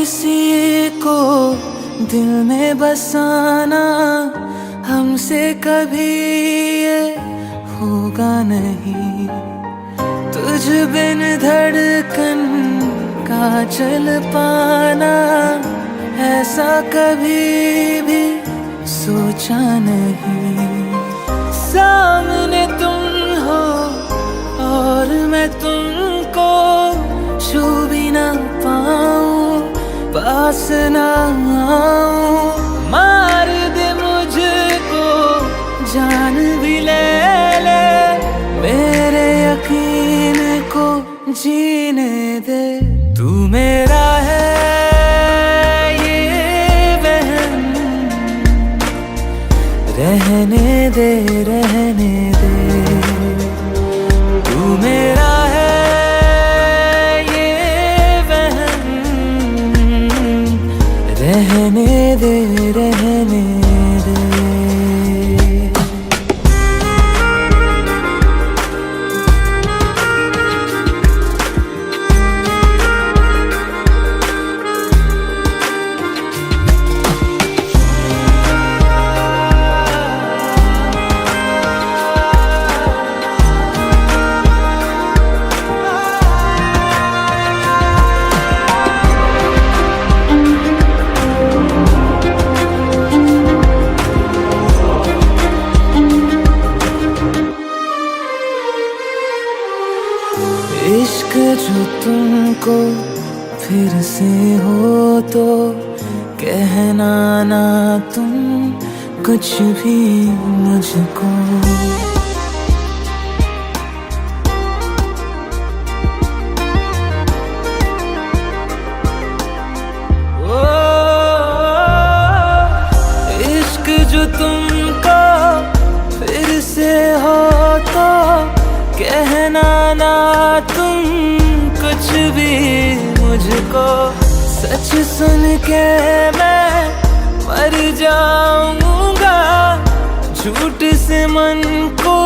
किसी को दिल में बसाना हमसे कभी ये होगा नहीं। तुझ बिन धड़कन का चल पाना ऐसा कभी भी सोचा नहीं। सामने तुम हो और मैं तुमको छू भी ना पाऊं, पास ना आऊं। मार दे मुझको जान भी ले ले, मेरे यकीन को जीने दे। तू मेरा है ये वहम, रहने दे रहने दे। तू मेरा है ये वहम, रहने दे रहने दे। इश्क जो तुमको फिर से हो तो कहना ना तुम कुछ भी मुझको। ओ इश्क जो तुमको फिर से हो तो कहना ना तुम कुछ भी मुझको। सच सुन के मैं मर जाऊंगा, झूठ से मन को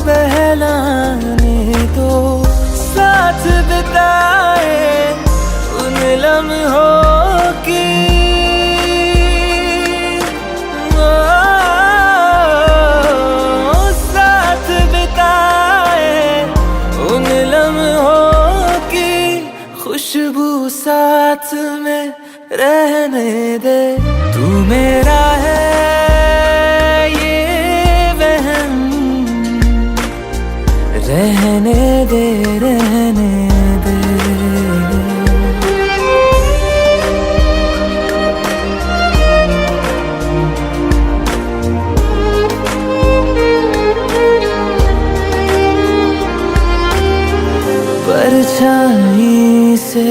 बहलाने दो। साथ बिताए उन लम्हों की खुशबू साथ में रहने दे। तू मेरा है ये वहम, रहने दे रहने दे। परछाई से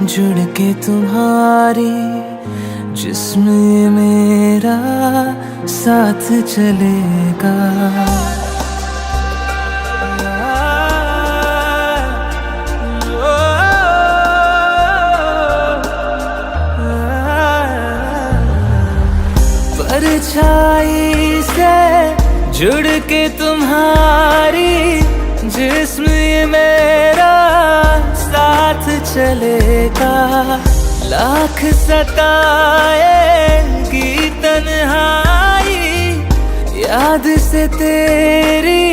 जुड़ के तुम्हारी जिस्म मेरा साथ चलेगा। परछाई से जुड़ के तुम्हारी जिस्म मेरा साथ चलेगा। लाख सताएगी तन्हाई, याद से तेरी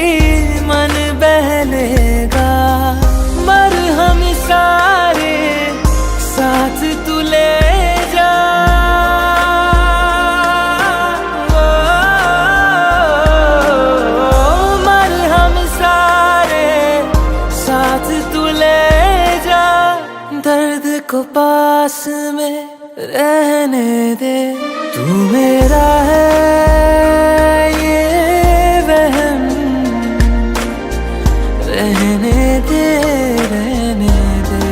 मन बहलेगा। मरहम सारे साथ तू ले जा, दर्द को पास में रहने दे। तू मेरा है ये वहम, रहने दे रहने दे।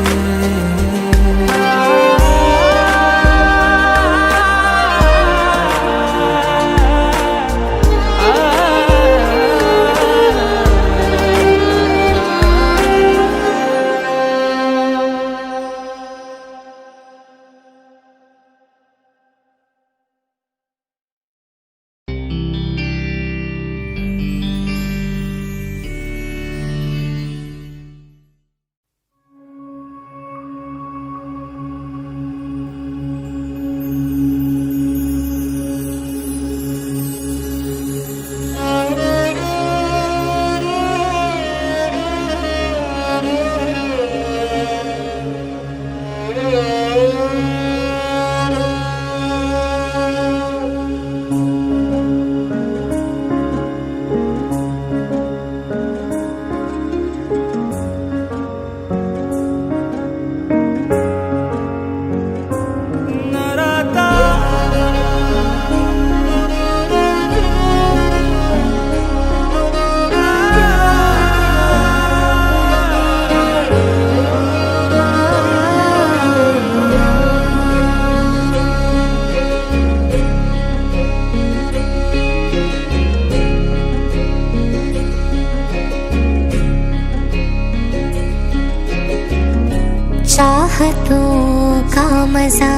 चाहतों का मजा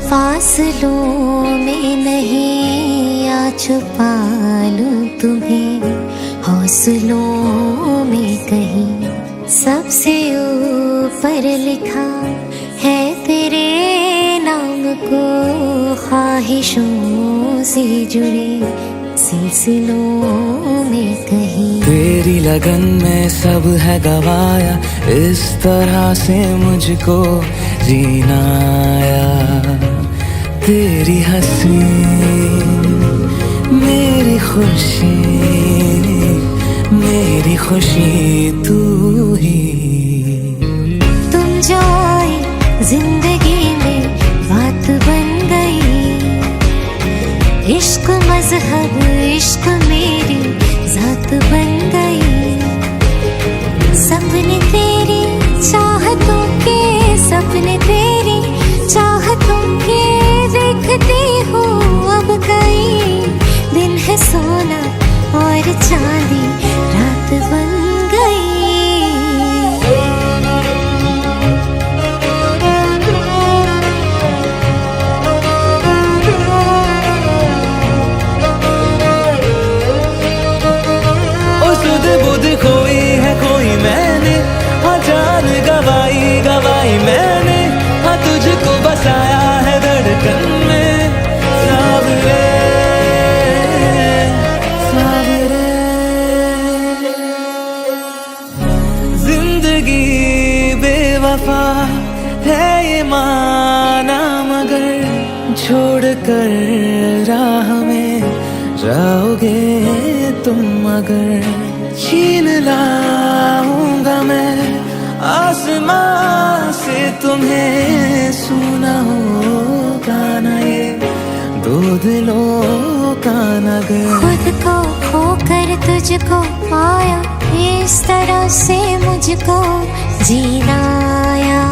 फासलों में नहीं, आ छुपा लूं तुम्हें हौसलों में कहीं। सबसे ऊपर लिखा है तेरे नाम को, ख्वाहिशों से जुड़े सिलसिलों में कहीं। तेरी लगन में सब है गवाया, इस तरह से मुझको जीना आया। तेरी हंसी मेरी खुशी तू ही। तुम जो आए जिंदगी में बात बन गई, इश्क मजहब इश्क मेरी जात बन गई। सपने तेरी चाहतों के, सपने तेरी चाहतों के देखती हूँ अब कई। दिन है सोना और चांदी रात बन गई। बुध खोई है कोई मैंने, हाँ जान गवाई मैंने, हाँ तुझको बसाया है धड़कन में। सावरे जिंदगी बेवफा है ये माना, मगर छोड़ कर राह में जाओगे तुम अगर। छीन लाऊंगा मैं आसमां से तुम्हें, सुना होगा ना ये दो दिलों का नगर। खुद को खोकर तुझको पाया, इस तरह से मुझको जीना आया।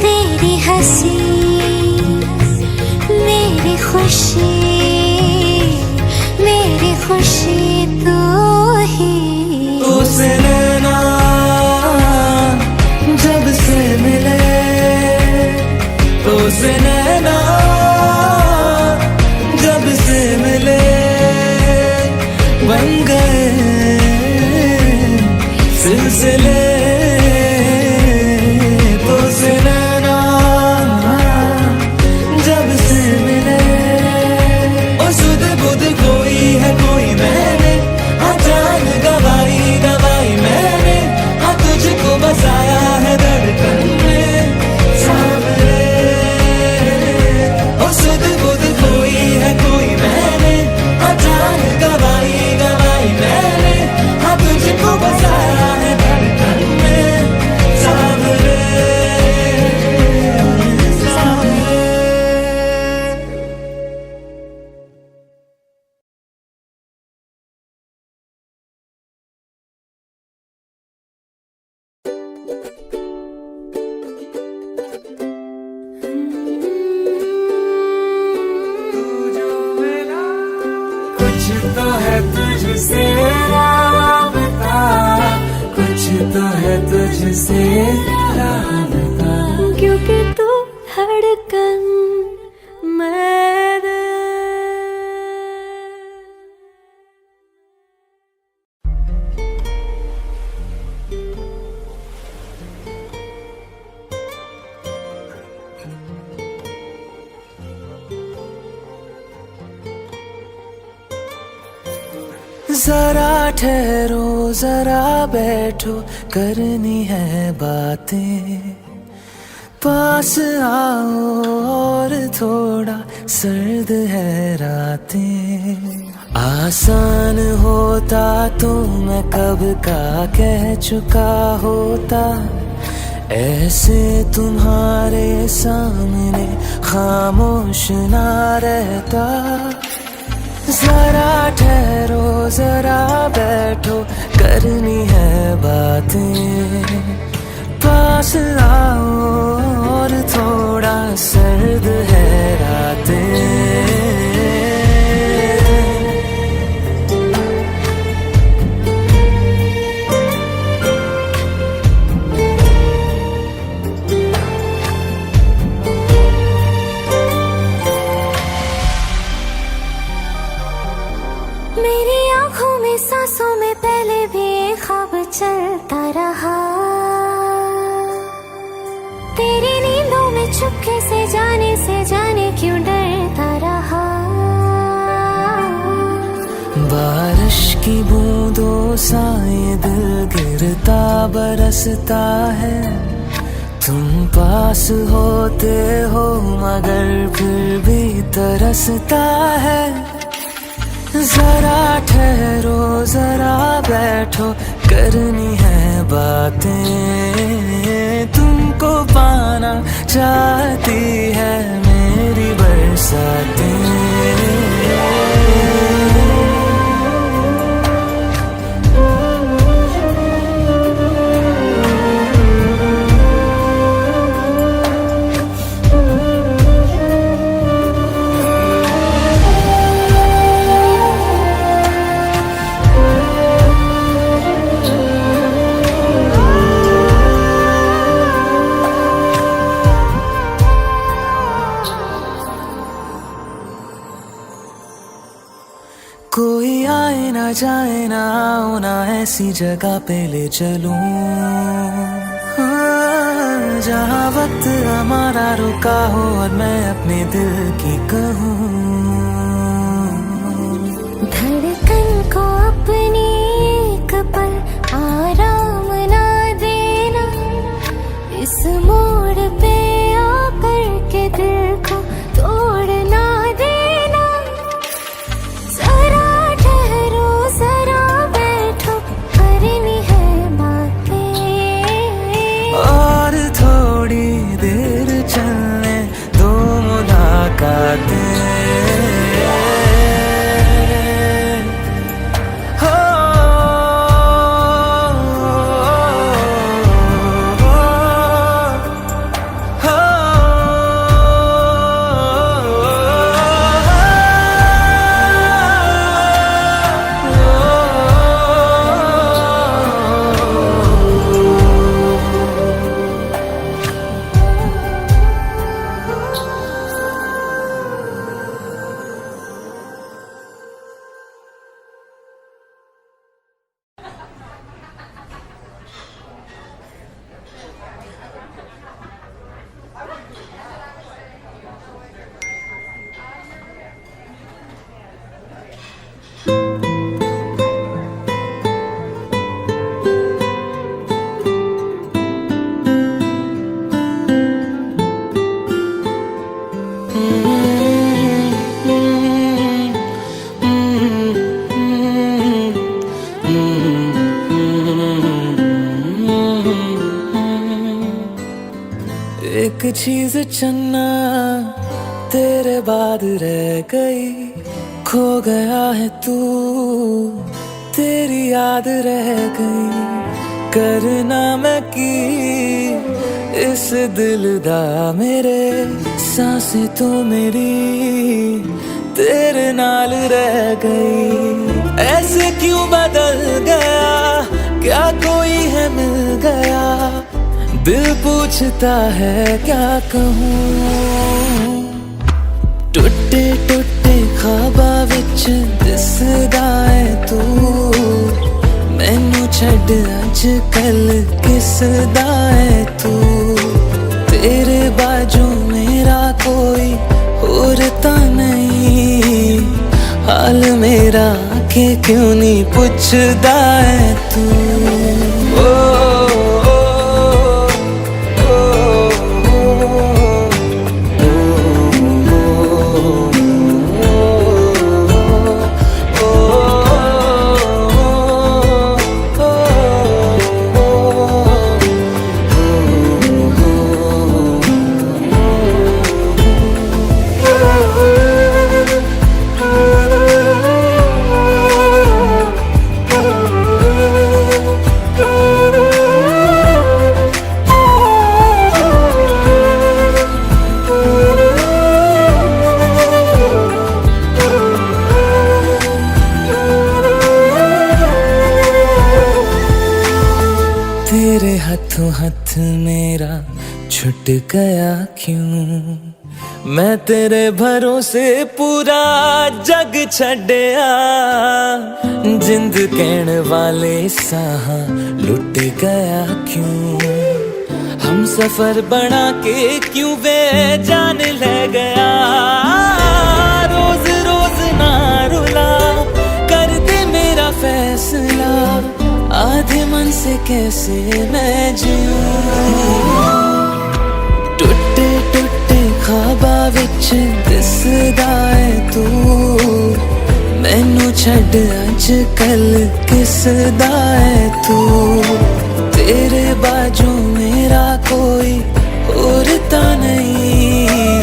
तेरी हंसी मेरी खुशी तू ही। तुझसे नैना जब से मिले, तुझसे नैना जब से मिले, बन गए सिलसिले। तुझसे नैना जब से मिले, और सुध बुध कोई है कोई मैंने, हाँ जान गवाई मैंने, हाँ तुझको बसाया है धड़कन में। सावरे और सुध बुध कोई है कोई मैंने, हाँ जान गवाई मैंने, हाँ तुझको बसाया है धड़कन में। सावरे कुछ तो है तुझसे राबता, कुछ तो है तुझसे राबता, क्योंकि तू धड़कन मैं दिल। जरा ठहरो जरा बैठो, करनी है बातें। पास आओ और थोड़ा सर्द है रातें। आसान होता तो मैं कब का कह चुका होता, ऐसे तुम्हारे सामने खामोश ना रहता। जरा ठहरो जरा बैठो, करनी है बातें। पास आओ और थोड़ा सर्द है रातें। मेरी आंखों में सांसों में पहले भी ये ख्वाब चलता रहा, तेरी नींदों में चुपके से जाने क्यों डरता रहा। बारिश की बूंदों सा ये दिल गिरता बरसता है, तुम पास होते हो मगर फिर भी तरसता है। जरा ठहरो जरा बैठो करनी है बातें, तुमको पाना चाहती है मेरी बरसातें। कोई आए ना जाए ना आओ ना ऐसी जगह पे ले चलूं, हाँ, जहाँ वक्त हमारा रुका हो और मैं अपने दिल की कहूँ। धड़कन को अपनी एक पल आराम ना देना, इस मोड़ पे आकर के दिल को तोड़ना देना। जरा ठहरो जरा बैठो करनी है बातें, और थोड़ी देर चलने दो मुलाकातें। एक चीज चन्ना तेरे बाद रह गई, खो गया है तू तेरी याद रह गई। करना मैं की इस दिल दा मेरे, सांसें तो मेरी तेरे नाल रह गई। ऐसे क्यों बदल गया, क्या कोई है मिल गया, दिल पूछता है क्या कहूँ। टुटे टुटे ख्वाबा विच दिसदा है तू, मैनू छड़ अज कल किसदा है तू। तेरे बाजू मेरा कोई और ता नहीं, हाल मेरा के क्यों नहीं पूछदा है तू। तेरे हाथों हाथ मेरा छूट गया क्यों, मैं तेरे भरोसे पूरा जग छड़िया जिंद कहण वाले साहा लुट गया क्यों हम सफर बना के क्यों वे जान ले गया रोज रोज ना रुला कर दे मेरा फैसला आधे मन से कैसे मैं जीऊं टुटे टुटे ख्वाबा विच दिसदा है तू मैनू छड़ अज कल किसदा है तू तेरे बाजू मेरा कोई और ता नहीं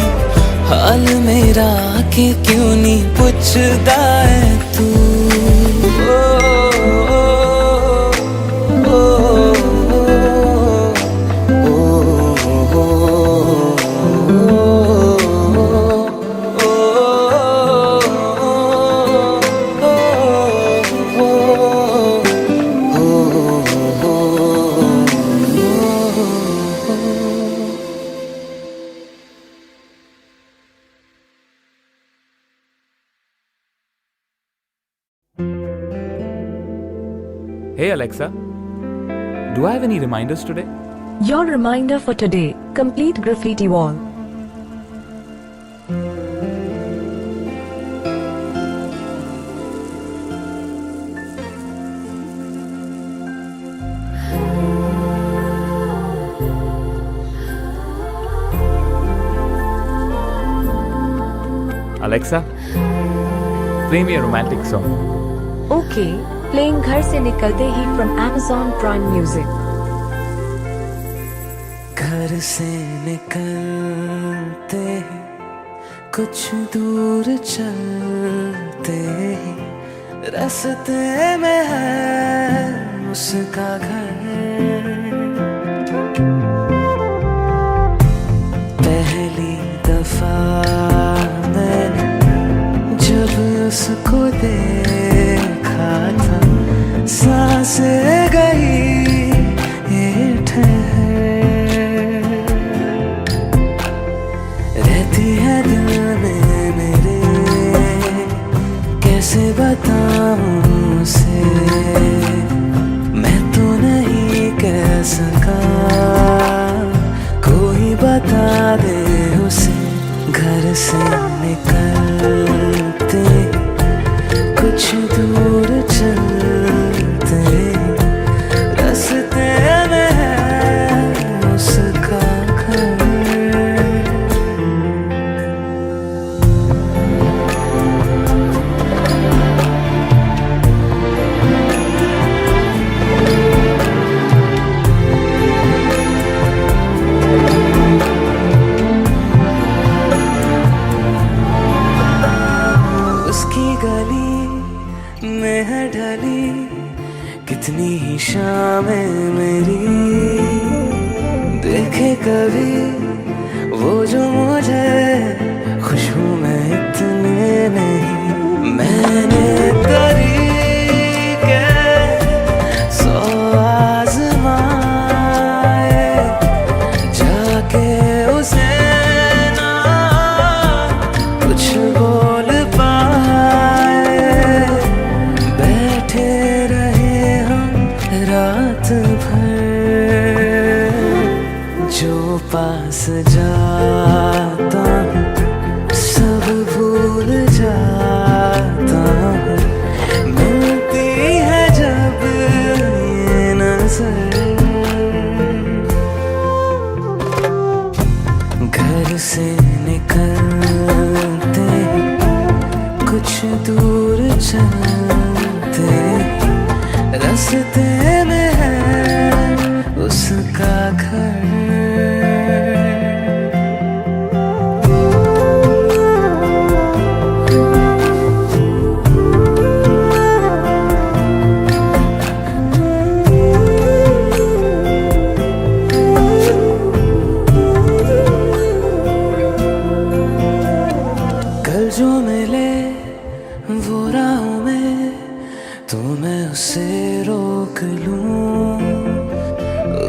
हाल मेरा के क्यों नहीं पुछदा है तू Hey Alexa, do I have any reminders today? Your reminder for today, complete graffiti wall. Alexa, play me a romantic song. Okay, playing घर से निकलते ही from Amazon Prime Music. घर से निकलते ही कुछ दूर चलते ही रास्ते में है उसका घर पहली दफा मैंने जब उसको देखा था सांसें गई ये ठहर रहती है दिल में मेरे कैसे बताऊं उसे मैं तो नहीं कह सका कोई बता दे उसे घर से निकलते कुछ दूर चलते रास्ते में है उसका घर उसकी गली में है ढली कितनी ही शामें मेरी देखे कभी वो जो मुझे खुशबू में इतने नहीं मैंने तरीके सौ आज़माए जाके उसे ना कुछ बोल बैठे रहे हम रात भर जो पास जाता हूँ सब भूल जाता हूँ मिलती है जब ये नजर घर से निकलते कुछ दूर चलते रास्ते में है उसका घर कल जो मिले वो राहों में तो मैं उसे रोक लूं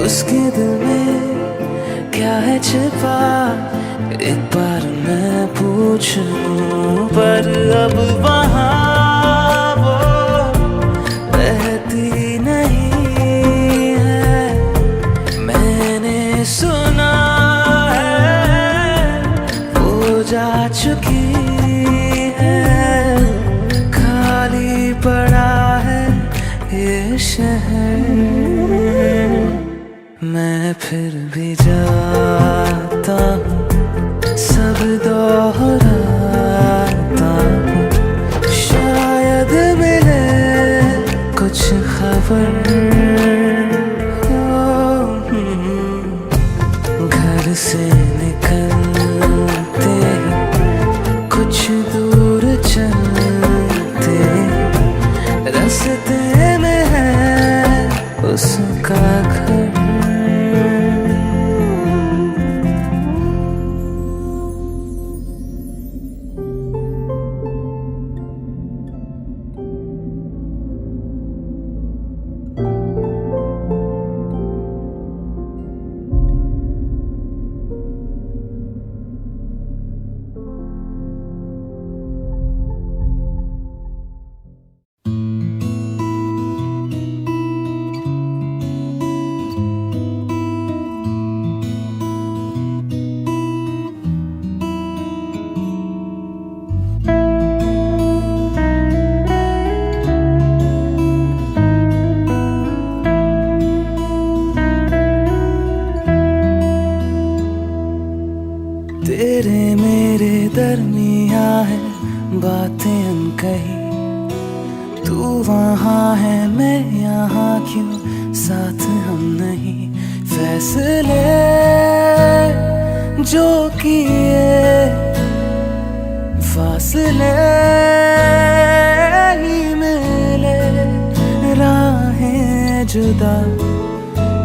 उसके दिल में क्या है छिपा एक बार मैं पूछूं पर अब वहाँ वो बहती नहीं है। मैंने सुना है वो जा चुकी है, खाली पड़ा है ये शहर। मैं फिर भी जाता हूँ, सब दोहराता हूँ, शायद मिले कुछ खबर। घर से निकलते ही कुछ दूर चलते, रास्ते में है उसका घर। तेरे मेरे दरमिया है बातें अनकही, तू वहाँ है मैं यहाँ, क्यों साथ हम नहीं। फैसले जो किए फासले ही मिले, राहें जुदा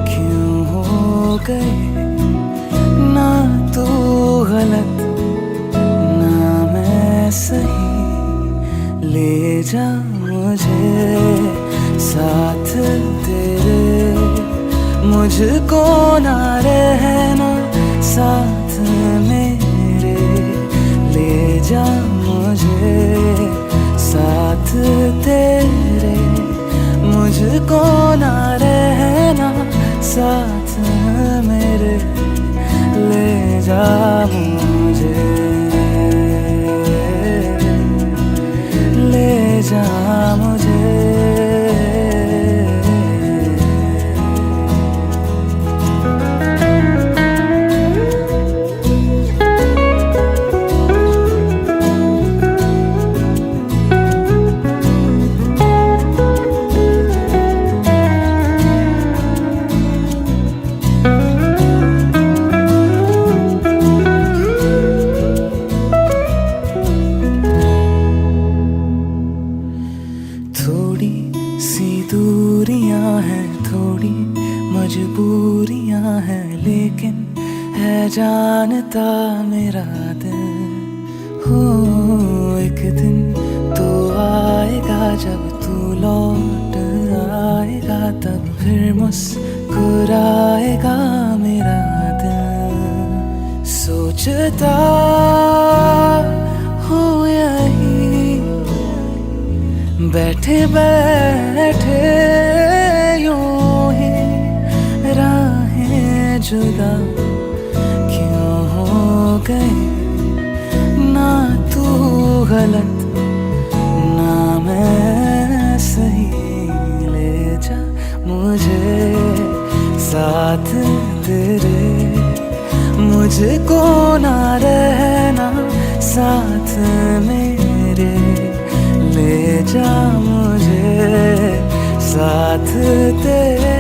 क्यों हो गई। ना तू गलत ना मैं सही, ले जा मुझे साथ तेरे, मुझको ना रहना साथ मेरे। ले जा मुझे साथ तेरे, मुझको ना रहना साथ मेरे। ले जा मुझे, ले जा मुझे। थोड़ी सी दूरियां हैं, थोड़ी मजबूरियां हैं, लेकिन है जानता मेरा दिल। हो एक दिन तो आएगा जब तू लौट आएगा, तब फिर मुस्कुराएगा मेरा दिल। सोचता हूँ यही बैठे बैठे यूं ही, राहें जुदा क्यों हो गई। ना तू गलत ना मैं सही, ले जा मुझे साथ तेरे, मुझको ना रहना साथ मेरे। ले जा मुझे साथ तेरे,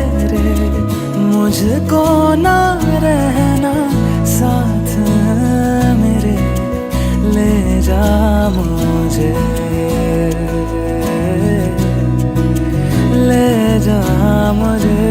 मुझको ना रहना साथ मेरे। ले जा मुझे, ले जा मुझे।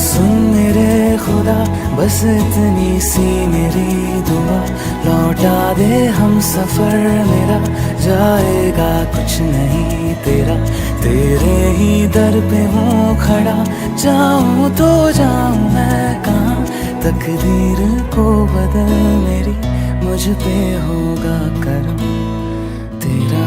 सुन मेरे खुदा, बस इतनी सी मेरी दुआ, लौट मिटा दे हम सफर मेरा, जाएगा कुछ नहीं तेरा। तेरे ही दर पे हूँ खड़ा, जाऊँ तो जाऊँ मैं कहाँ। तकदीर को बदल मेरी, मुझ पे होगा करम तेरा।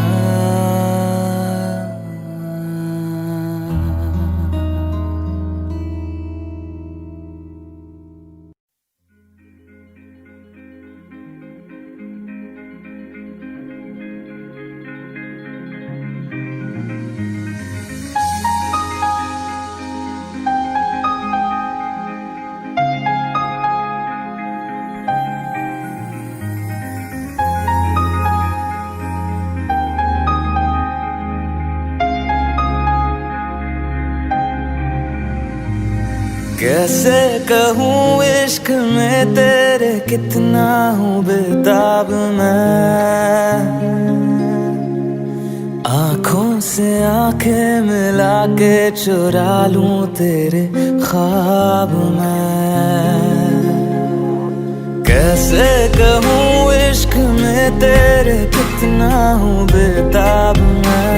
कैसे कहूँ इश्क में तेरे कितना हूँ बेताब मैं। आँखों से आंखें मिला के चुरा लूं तेरे ख्वाब मैं। कैसे कहूँ इश्क में तेरे कितना हूँ बेताब मैं।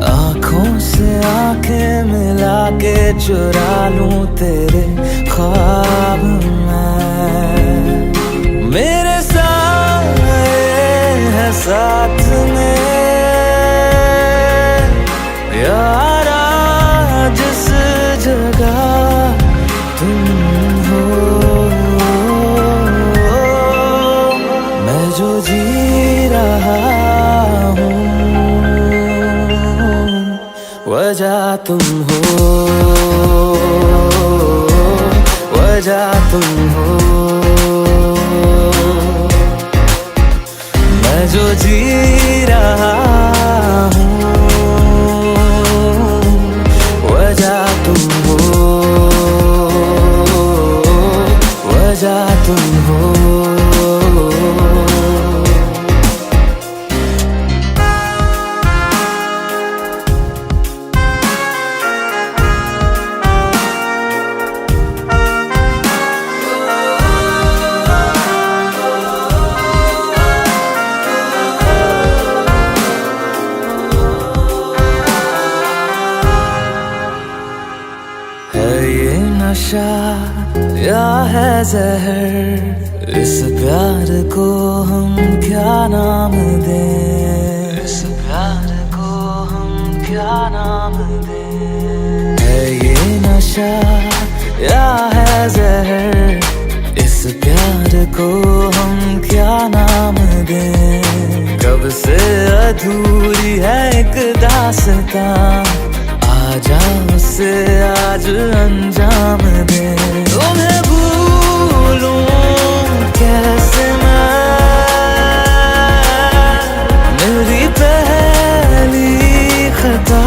आँखों से आंखें मिला के चुरा लूं तेरे ख्वाब मैं। मेरे साए है साथ में यारा, जिस जगह तुम हो। मैं जो जी रहा हूँ वजह तुम हो, वजह तुम हो। मैं जो जी रहा हूँ वजह तुम हो, वजह तुम हो। नशा या है जहर, इस प्यार को हम क्या नाम दें। इस प्यार को हम क्या नाम दें। है ये नशा या है जहर, इस प्यार को हम क्या नाम दें। कब से अधूरी है एक दास्तां, आजा मुझसे आज अंजाम दे। तुम्हें भूलूं कैसे मैं, मेरी पहली खता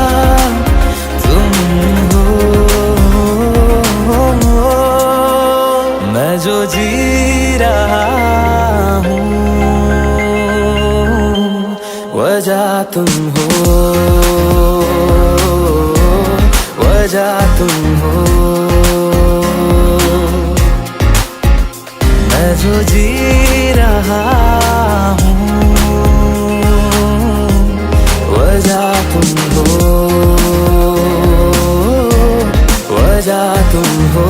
तुम हो। मैं जो जी रहा हूँ वजह तुम हो, वजह तुम हो। मैं जो जी रहा हूँ वजह तुम हो, वजह तुम हो।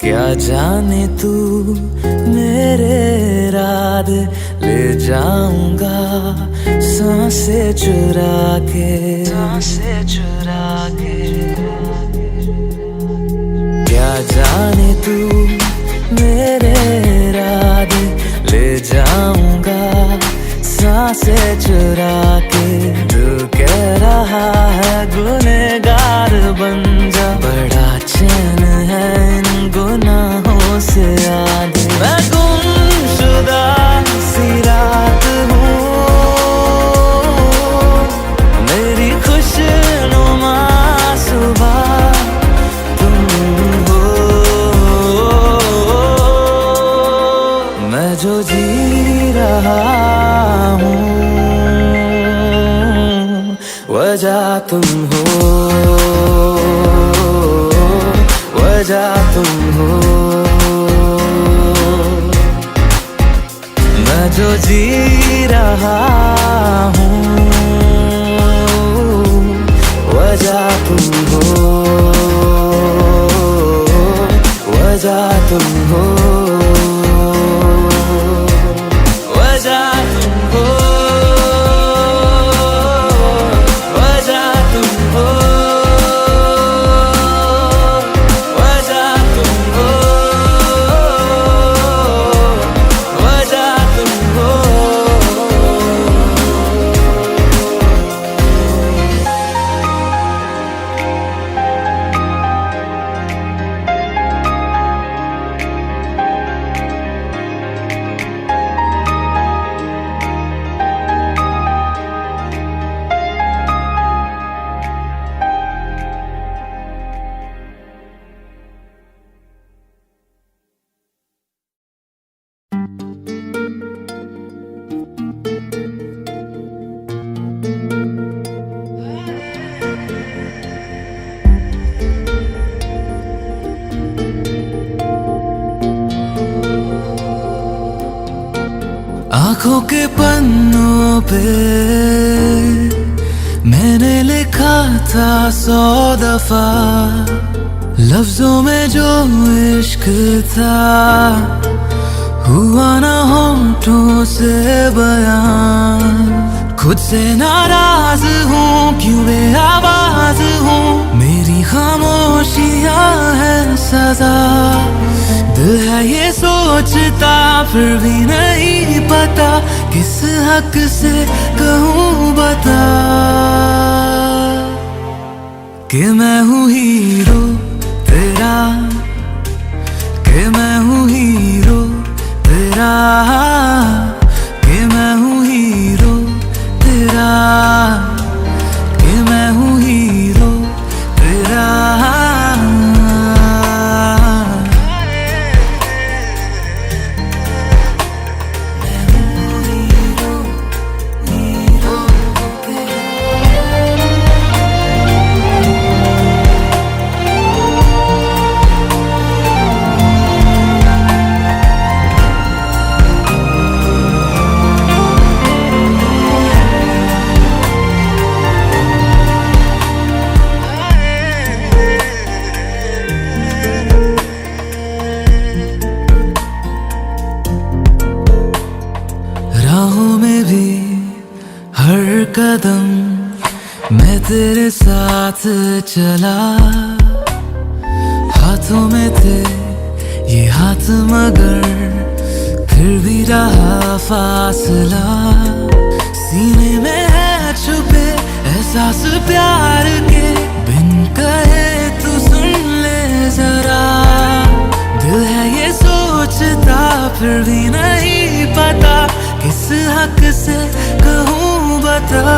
क्या जाने तू मेरे रात ले जाऊंगा सांसें चुरा के, सांसें चुरा के। क्या जाने तू मेरे रात ले जाऊंगा सांसें चुरा के। तू कह रहा है गुनहगार बन जा, बड़ा चैन है इन गुनाहों से आगे। मैं गुमशुदा सी रात हूँ, वजह तुम हो, वजह तुम हो। मैं जो जी रहा हूँ वजह तुम हो, वजह तुम हो, वजह तुम हो, वजह तुम हो, वजह तुम हो, वजह तुम हो। आँखों के पन्नों पे मैंने लिखा था 100 दफा, लफ्जों में जो इश्क था हुआ ना होठों से बयान। खुद से नाराज हूँ, क्यों बेआवाज हूँ, मेरी खामोशियाँ है सजा। दिल है ये सोचता फिर भी नहीं पता, किस हक से कहूँ बता कि मैं हूँ हीरो तेरा, कि मैं हूँ हीरो तेरा, कि मैं हूँ हीरो तेरा, कि मैं हूँ हीरो तेरा। राहों में भी हर कदम मैं तेरे साथ चला, हाथों में थे ये हाथ मगर फिर भी रहा फासला। सीने में है छुपे एहसास प्यार के, बिन कहे तू सुन ले जरा। दिल है ये सोचता फिर भी नहीं पता, किस हक से कहूँ बता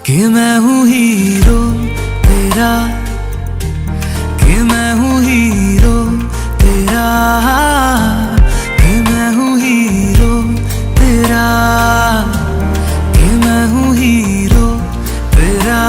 कि मैं हूँ हीरो तेरा, कि मैं हूँ हीरो तेरा, कि मैं हूँ हीरो तेरा, कि मैं हूँ हीरो तेरा।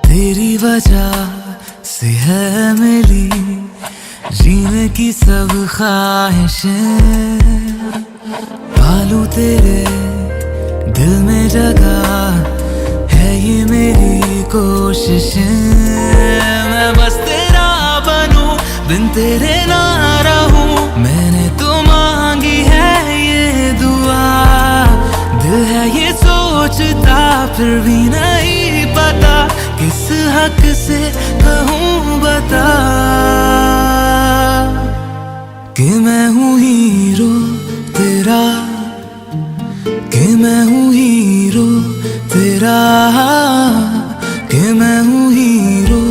तेरी वजह से है मिली जीने की सब ख्वाहिशें, पालू तेरे दिल में जगह है ये मेरी कोशिशें। मैं बस तेरा बनूं बिन तेरे ना रहूं, मैंने तो मांगी है ये दुआ। दिल है ये सोचता फिर भी नहीं पता, किस हक किसे कहूँ बता कि मैं हूँ हीरो तेरा, कि मैं हूँ हीरो तेरा, कि मैं हूँ हीरो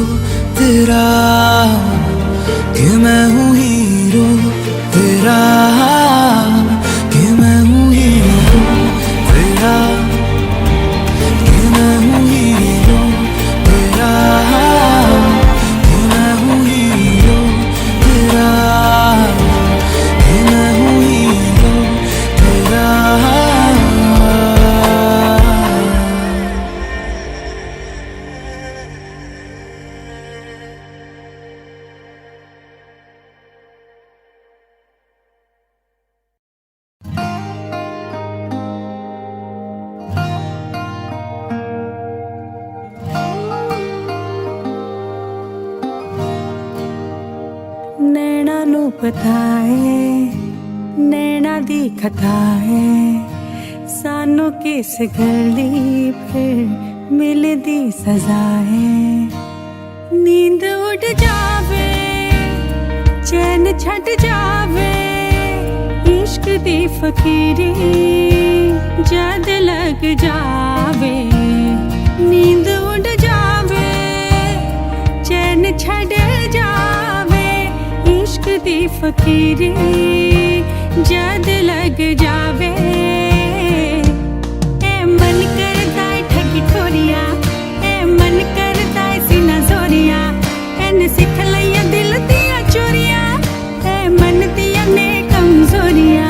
तेरा, कि मैं हूँ हीरो तेरा, कि मैं हूँ हीरो तेरा, कि मैं हूँ हीरो तेरा, कि मैं हूँ हीरो तेरा, कि मैं हूँ हीरो तेरा। नैना नू पता है नैना दी कथा है सानू किस गली फिर मिलदी सजा है। नींद उड़ जावे चैन छट जावे इश्क दी फकीरी जद लग जावे। नींद उड़ जावे चैन छट जावे इश्क दी फकीरी जद लग जावे। ए मन करदा है ठगी ठोरिया, ए मन करदा है सीना जोरिया, एन सिख लिया दिल दिया चोरिया, ए मन दिया ने कमजोरिया।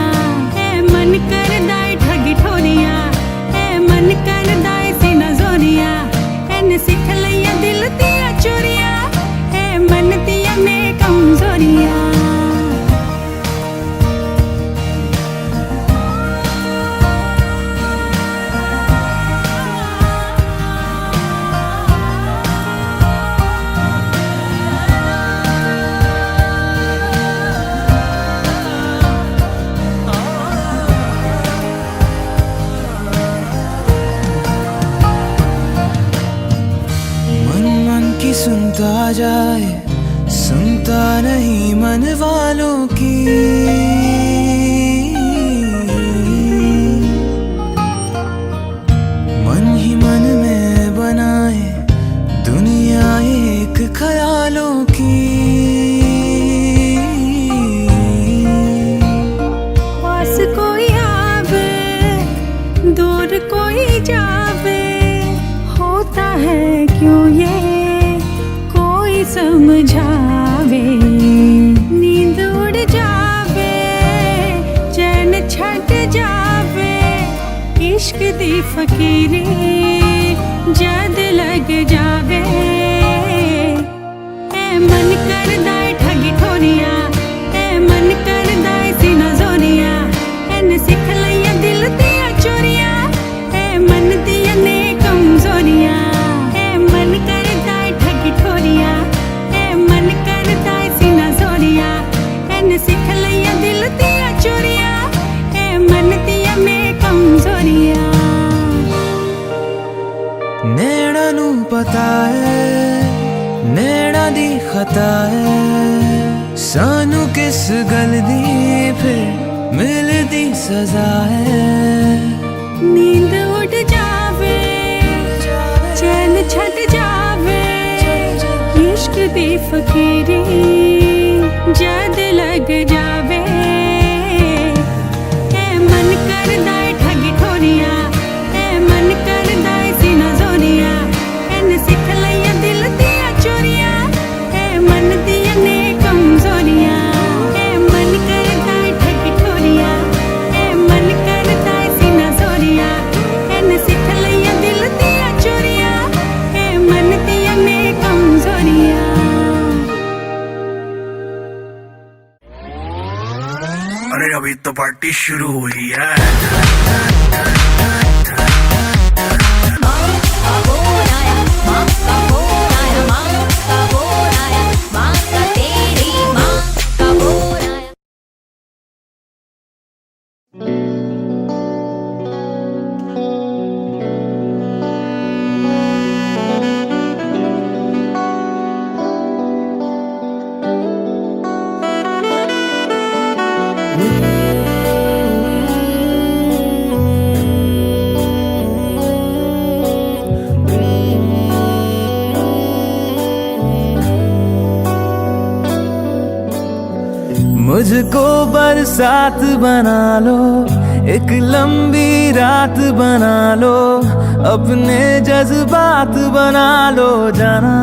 ए मन करदा है ठगी ठोरिया, ए मन करदा है सीना जोरिया, एन सिख लिया दिल दिया चोरिया, ए मन दिया ने कमजोरिया। की सुनता जाए सुनता नहीं मन वालों की। मन ही मन में बनाए दुनिया एक ख्यालों की। पास कोई आवे दूर कोई जावे होता है क्यों ये समझावे। नींद उड़ जावे चैन छट जावे इश्क दी फकीरी जद लग जावे। ए मन करदा है ठगी ठोरिया, ए मन करदा है सीना जोरिया, एन सिख लिया दिल दिया चोरिया, ए मन दिया ने कमजोरिया। ए मन करदा है ठगी ठोरिया, मन करदा है सीना जोरिया, एन सिख लिया दिल दिया चोरिया, ए मन दिया ने कमजोरिया। नैना नू पता है नैना दी खता है सानू किस गल दी फिर मिलदी सजा है। नींद उड़ जावे चैन छट जावे इश्क दी फकीरी जद लग जावे। ए मन करदा है ठगी ठोरिया, ए मन करदा है सीना जोरिया, एन सिख लिया दिल दिया चोरिया, ए मन दिया ने कमजोरिया। ए मन करदा है ठगी ठोरिया, ए मन करदा है सीना जोरिया, एन सिख लिया दिल दिया चोरिया, ए मन दिया ने कमजोरिया। अरे अभी तो पार्टी शुरू हुई है। मुझको बरसात बना लो, एक लंबी रात बना लो, अपने जज्बात बना लो जाना।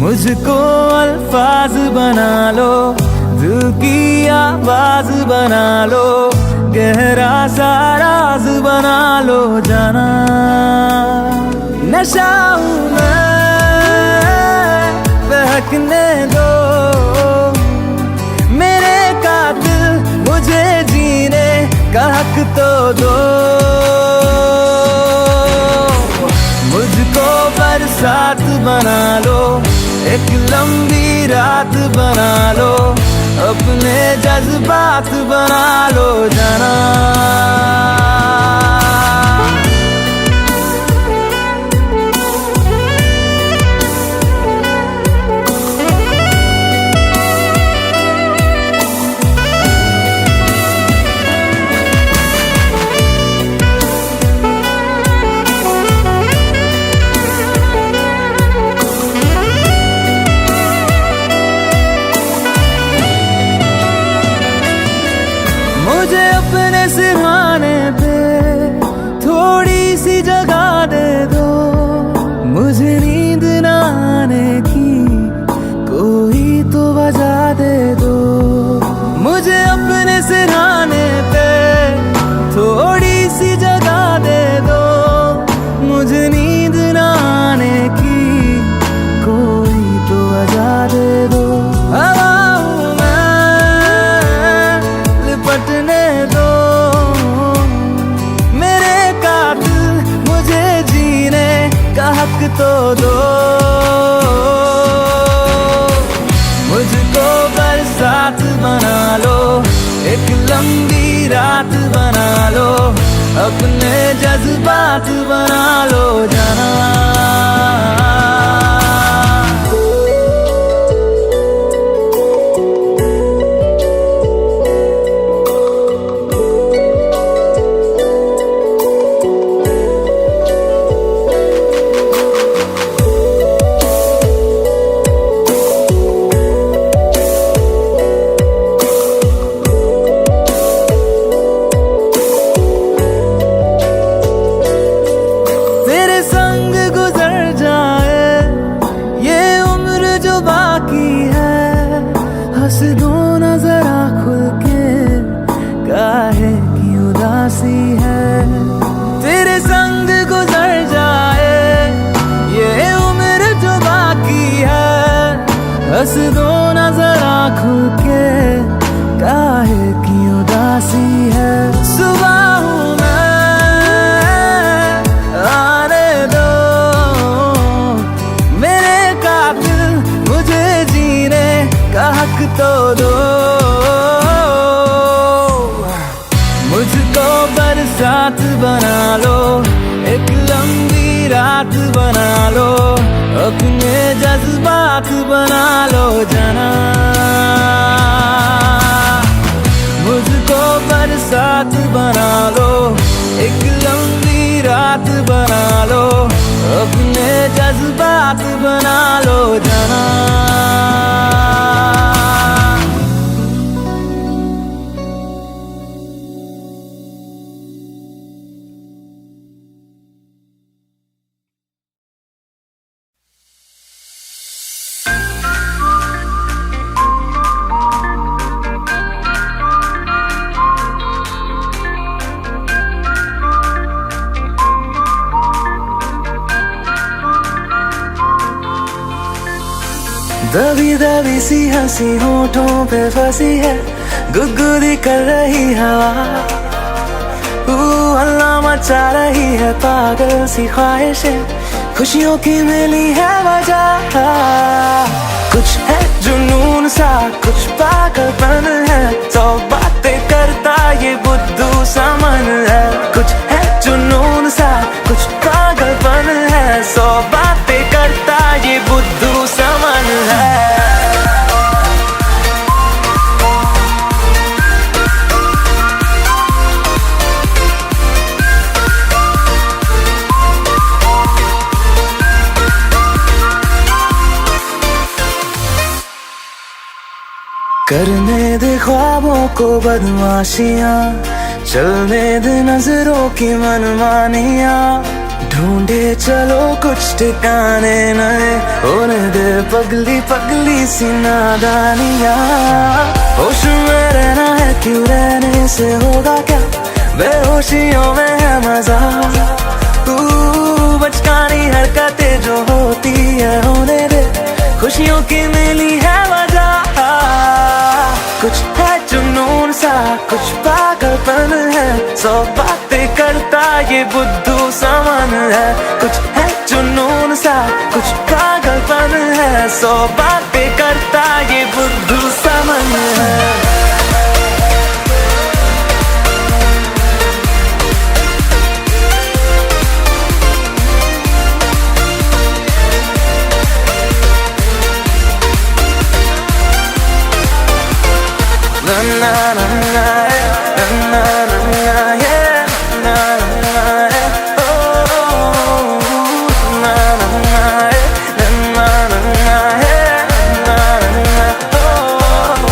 मुझको अल्फाज बना लो, दिल की आवाज बना लो, गहरा सा राज बना लो जाना। नशा हूँ मैं, बहकने दो मेरे कातिल, मुझे जीने का हक तो दो। मुझको बरसात बना लो, एक लंबी रात बना लो, अपने जज्बात बना लो जाना। मुझे अपने सिरहाने पे थोड़ी सी जगह दे दो, मुझे नींद न आने की कोई तो वजह दे दो। मुझे अपने सिरहाने पे थोड़ी सी जगह दे दो, मुझे नींद न आने की कोई तो वजह दे दो। हवा हूँ मैं, लिपटने दो मेरे कातिल, मुझे जीने का हक तो दो। मुझको बरसात बना लो, एक लंबी रात बना लो, अपने जज्बात बना लो जाना। हंस दो ना जरा खुल के, काहे की उदासी है। तेरे संग गुजर जाए ये उम्र जो बाकी है, हंस दो ना जरा खुल के, काहे की उदासी है। सुबह हूँ मैं, आने दो मेरे कातिल, मुझे जीने का हक तो दो। मुझको बरसात बना लो, एक लंबी रात बना लो, अपने जज्बात बना लो जाना। मुझको बरसात बना लो, एक लंबी रात बना लो, अपने जज्बात बना लो जाना। दबी दबी सी हंसी होठों पे फंसी है, गुदगुदी कर रही हवा, हल्ला मचा रही है पागल सी ख्वाहिशें, खुशियों की मिली है वजह। कुछ है जुनून सा, कुछ पागलपन है, सौ बातें करता ये बुद्धू सा मन है। कुछ है जुनून सा, कुछ पागलपन है, सौ बातें करता ये बुद्धू सा मन है। करने दे ख्वाबों को बदमाशियां, चलने दे नजरों की मनमानियां, ढूंढे चलो कुछ ठिकाने नए, होने दे पगली पगली सी नादानियां। होश में रहना है क्यों, रहने से होगा क्या, बेहोशियों में है मजा। तू बचकानी हरकतें जो होती है होने दे, खुशियों की मिली है वजह। कुछ है जुनून सा, कुछ पागलपन है, 100 बातें करता ये बुद्धू समन है। कुछ है जुनून सा, कुछ पागलपन है, 100 बातें करता ये बुद्धू समन है। Na na na na na na na yeah, na na yeah, oh na na na na na na yeah, na na oh।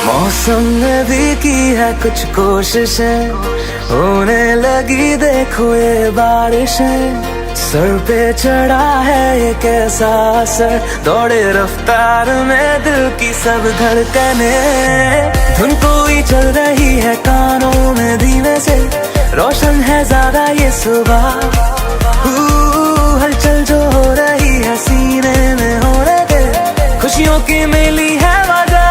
मौसम ने भी की है कुछ कोशिशें, होने लगी देखो ये बारिशें। सर पे चढ़ा है ये कैसा असर, दौड़े रफ्तार में दिल की सब धड़कने। धुन कोई चल रही है कानों में धीमे से, रोशन है ज्यादा ये सुबह। हलचल जो हो रही है सीने में होने दे, खुशियों की मिली है वजह।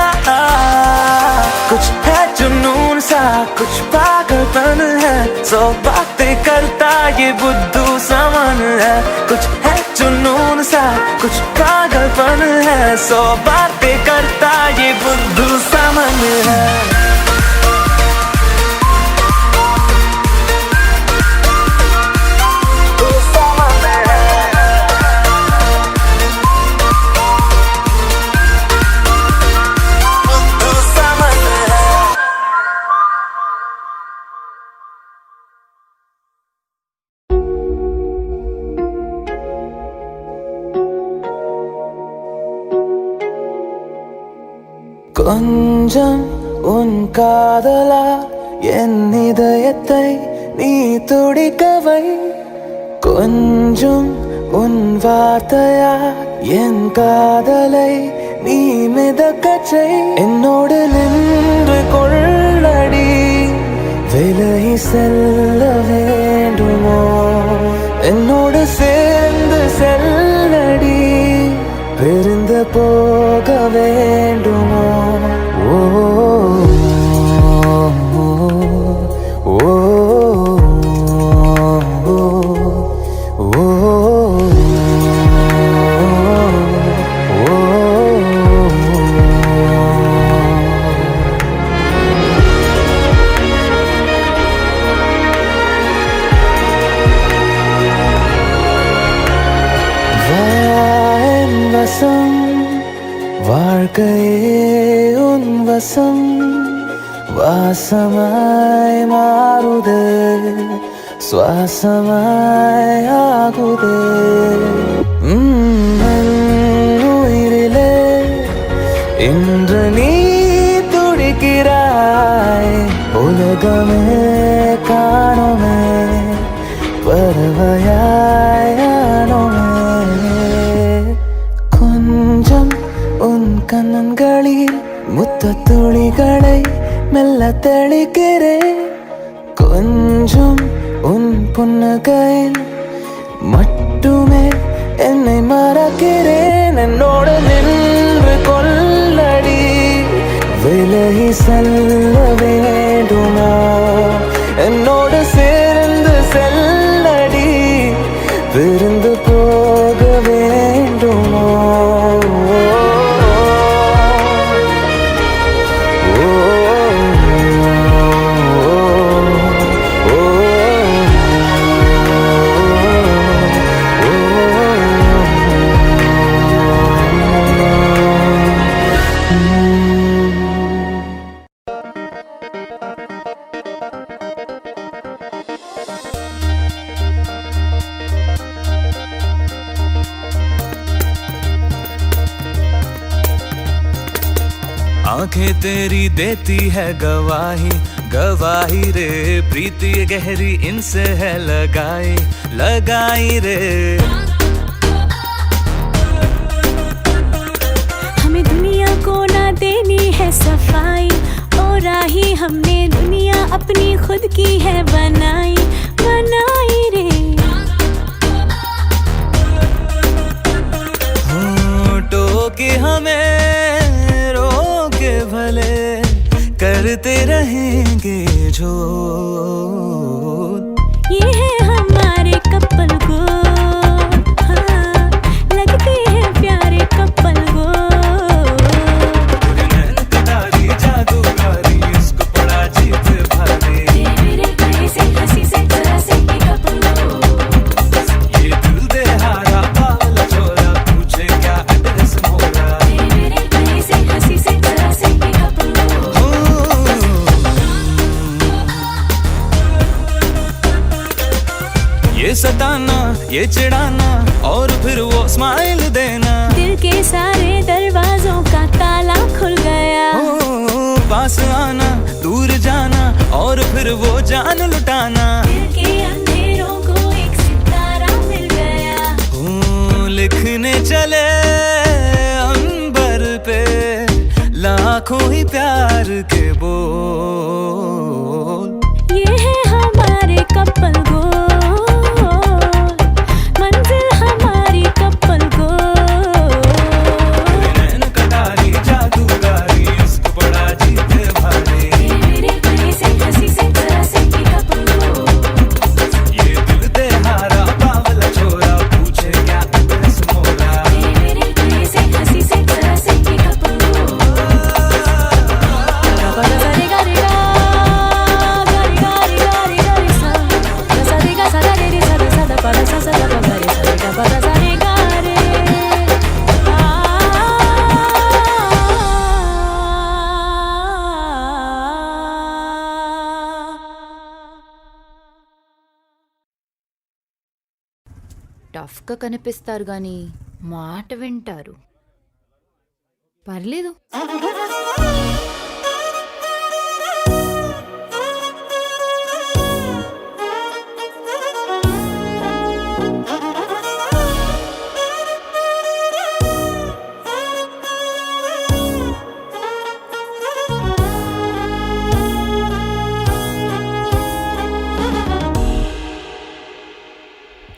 कुछ है जुनून सा, कुछ पागलपन है, 100 बातें करता ये बुद्धू समन है। कुछ है जुनून सा, कुछ पागलपन है, 100 बातें करता ये बुद्धू समन है। கொஞ்சம் உன் காதலா என் இதயத்தை நீ துடிக்கவை, கொஞ்சம் உன் வார்த்தையா என் காதலை நீ மிதக்கச் செய்। என்னோடு நின்று கொள்ளடி, விலகி செல்ல வேண்டுமோ, என்னோடு சேர்ந்து செல்லடி, பிரிந்து போக வேண்டுமோ। ஓ ஓ ஓ வசம் வாழ்க்கையே உன் வசம், வாசமாய் மாறுதே சுவாசமாய் ஆகுதே। உயிரிலே இன்று நீ துடிக்கிறாய், உலகமே காணுமே பறவையானோமே। கொஞ்சம் உன் கண்ணன்களில் முத்த துளிகளை மெல்ல தெளிக்கிறேன், கொஞ்சம் உன் புன்னகையில் மட்டுமே என்னை மறக்கிறேன்। என்னோடு நின்று கொள்ளடி, விலகி செல்ல வேண்டுமா, என்னோடு சேர்ந்து செல்லடி, பிரிந்து போக வேண்டுமோ। आंखें तेरी देती है गवाही गवाही रे, प्रीति गहरी इनसे है लगाई लगाई रे। हमें दुनिया को ना देनी है सफाई, और राही हमने दुनिया अपनी खुद की है बनाई बनाई रे। टोके हमें रोके भले, करते रहेंगे जो ये है हमारे कपल को, हाँ, लगते हैं प्यारे कपल को। कटारी जादूगारी इसको पड़ा जीत भारी, मेरे गले से हंसी से जरा से ये कपल को, ये दिल दे हारा बावला छोरा, पूछे क्या एड्रेस मोरा। मेरे गले से हंसी से जरा से ये कपल को। ये सताना ये चिढ़ाना और फिर वो स्माइल देना, दिल के सारे दरवाजों का ताला खुल गया। पास आना दूर जाना और फिर वो जान लुटाना, दिल के अंधेरों को एक सितारा मिल गया। लिखने चले अंबर पे लाखों ही प्यार के बोल, ये है हमारे कपल को, मंजिल हमारी कपल को। कटारी जादूगारी इसको बड़ा जीत भारी, मेरे गले से हंसी से जरा से ये कपल को, ये दिल दे हारा बावला छोरा, पूछे क्या एड्रेस मोरा। मेरे गले से हंसी से जरा से ये कपल को। టఫ్గా కనిపిస్తారు గాని మాట వింటారు. పర్లేదు.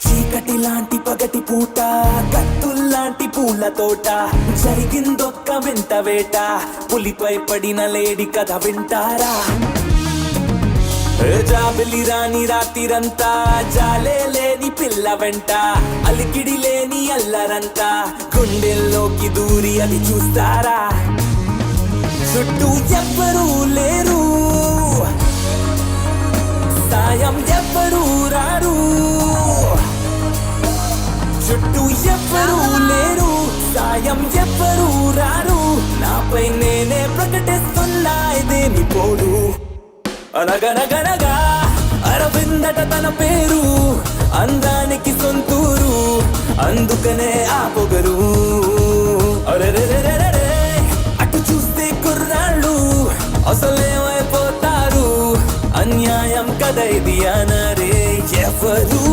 చీకటి లాంటి పగటి పూట కత్తుల్లాంటి పూల తోట, జరిగిందొక్క వింత వేట, పులిపై పడిన లేడి కథ వింటారా. జాబిలి రాని రాతిరంతా, జాలే లేని పిల్ల వెంట, అలికిడి లేని అల్లరంతా, గుండెల్లోకి దూరి అది చూస్తారా. చుట్టూ ఎవ్వరూ లేరు, సాయం ఎవ్వరూ రారు, చుట్టూ ఎవ్వరూ లేరు, సాయం ఎవ్వరూ రారు, నాపై నేనే ప్రకటిస్తున్నా ఇదేమి పోడు. అనగనగనగా అరవిందట తన పేరు, అందానికి సొంతూరు, అందుకనే ఆ పొగరు. అరెరెరెరెరే, అటు చూస్తే కుర్రాళ్ళు అసలేమైపోతారు, అన్యాయం కదా ఇది అనరే ఎవరు.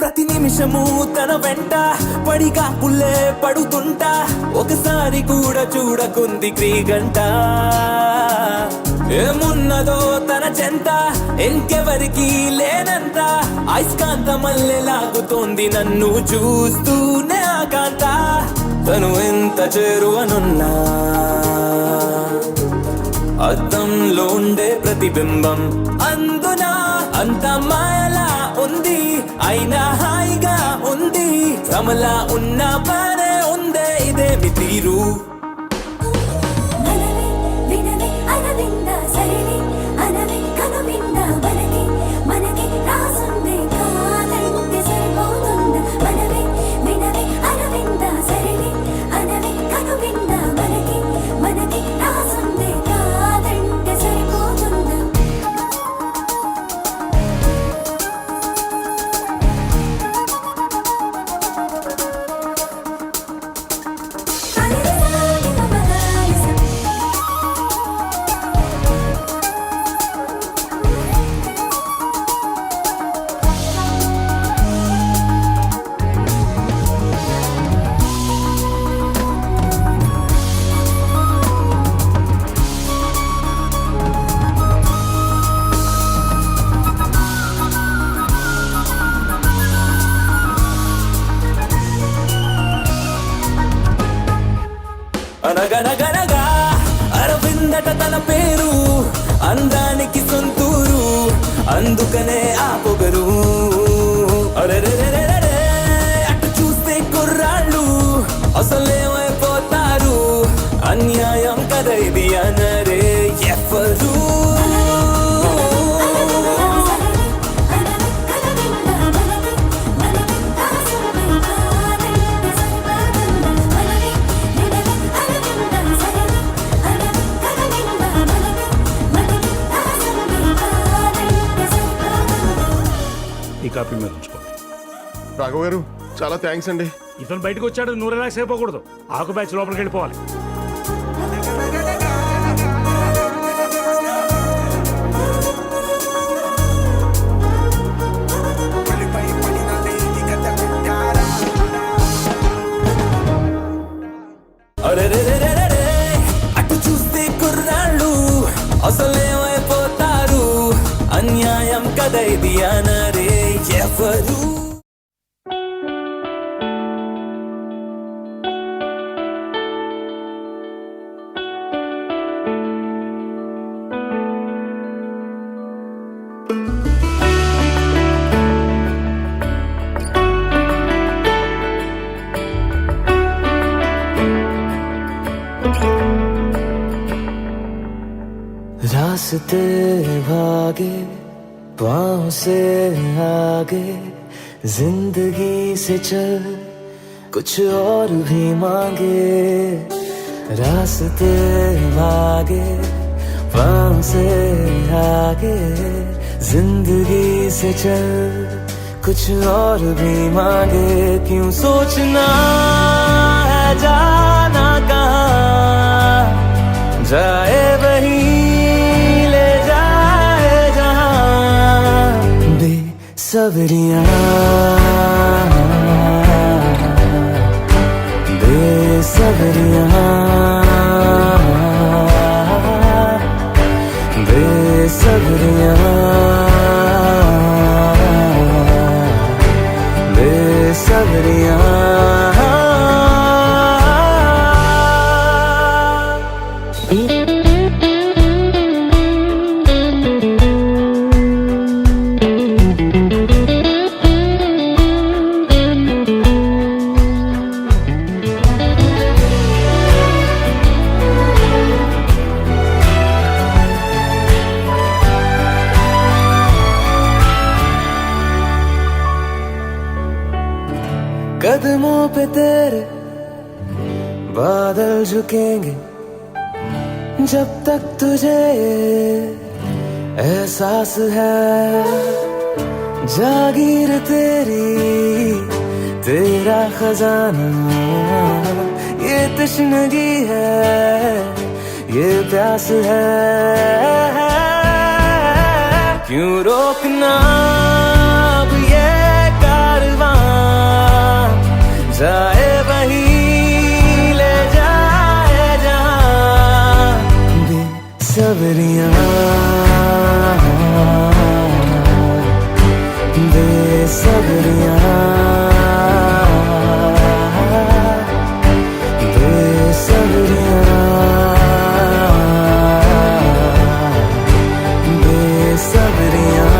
ప్రతి నిమిషము తన వెంట పడిగా పుల్లే పడుతుంటా, ఒకసారి కూడా చూడకుంది క్రీగంట. ఏమున్నదో తన చెంత ఇంకెవరికి లేనంత, అయస్కాంత మల్లె లాగుతోంది నన్ను చూస్తూనే ఆకాంత. తను ఎంత చేరువనున్నా అద్దంలో ఉండే ప్రతిబింబం, అందునా అంత మాయలా ఉంది అయినా హాయిగా ఉంది సమలా ఉన్న బానే ఉందే ఇదేమి తీరు మనవే వినవే అరవింద సరిని అనవే కనువింద మనకి మనకి రాసుంది కాదంటే సరిపోతుంద మనవే వినవే అరవింద సరిని అనవే కనువింద మనకి మనకి రాసుంది కాదంటే సరిపోతుంద అనగనగనగా అరవిందట తన పేరు అందానికి సొంతూరు అందుకనే ఆ పొగరు అరెరెరెరెరె అటు చూస్తే కుర్రాళ్ళు అసలేమైపోతారు అన్యాయం కదా ఇది అనరే ఎవ్వరు ఈ కాపీ మీద ఉంచుకోండి. రాఘవ గారు చాలా థ్యాంక్స్ అండి. ఇతను బయటకు వచ్చాడు, నువ్వు రిలాక్స్ అయిపోకూడదు. ఆకు బ్యాచ్ లోపలికి వెళ్ళిపోవాలి. అరెరెరెరెరె అటు చూస్తే కుర్రాళ్ళు అసలేమైపోతారు అన్యాయం కదా ఇది అనరే ఎవరు रास्ते भागे पाँव से आगे जिंदगी से चल कुछ और भी मांगे रास्ते भागे पाँव से आगे जिंदगी से चल कुछ और भी मांगे क्यों सोचना है जाना कहाँ जाए वही बेसबरियां बेसबरियां बेसबरियां बेसबरियां कदमों पे तेरे बादल झुकेंगे जब तक तुझे एहसास है जागीर तेरी तेरा खजाना ये तश्नगी है ये प्यास है क्यों रोकना अब ये कारवां जाए वही ले जाए जहां बेसबरियां बेसबरियां बेसबरियां बेसबरियां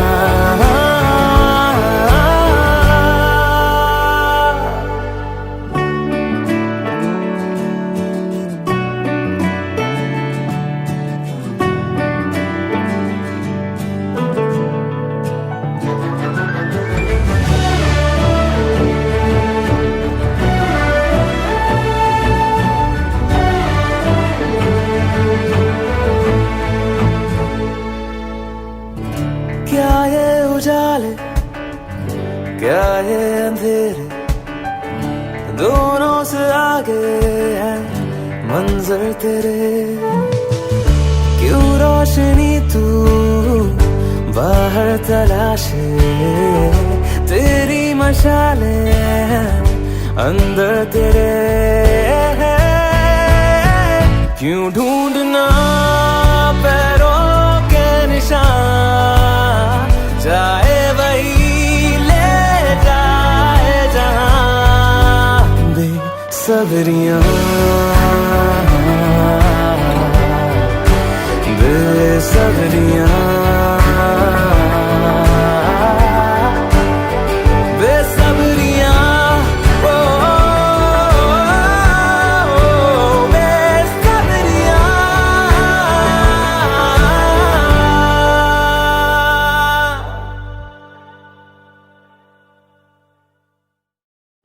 छाए अंधेरे दोनों से आगे है मंजर तेरे, क्यों रोशनी तू बाहर तलाशे, तेरी मशाले अंदर तेरे, क्यों ढूंढना पैरों के निशान, जाए वही ले जाए जहां, बेसब्रियां बेसब्रियां बेसब्रियां ओ बेसब्रियां।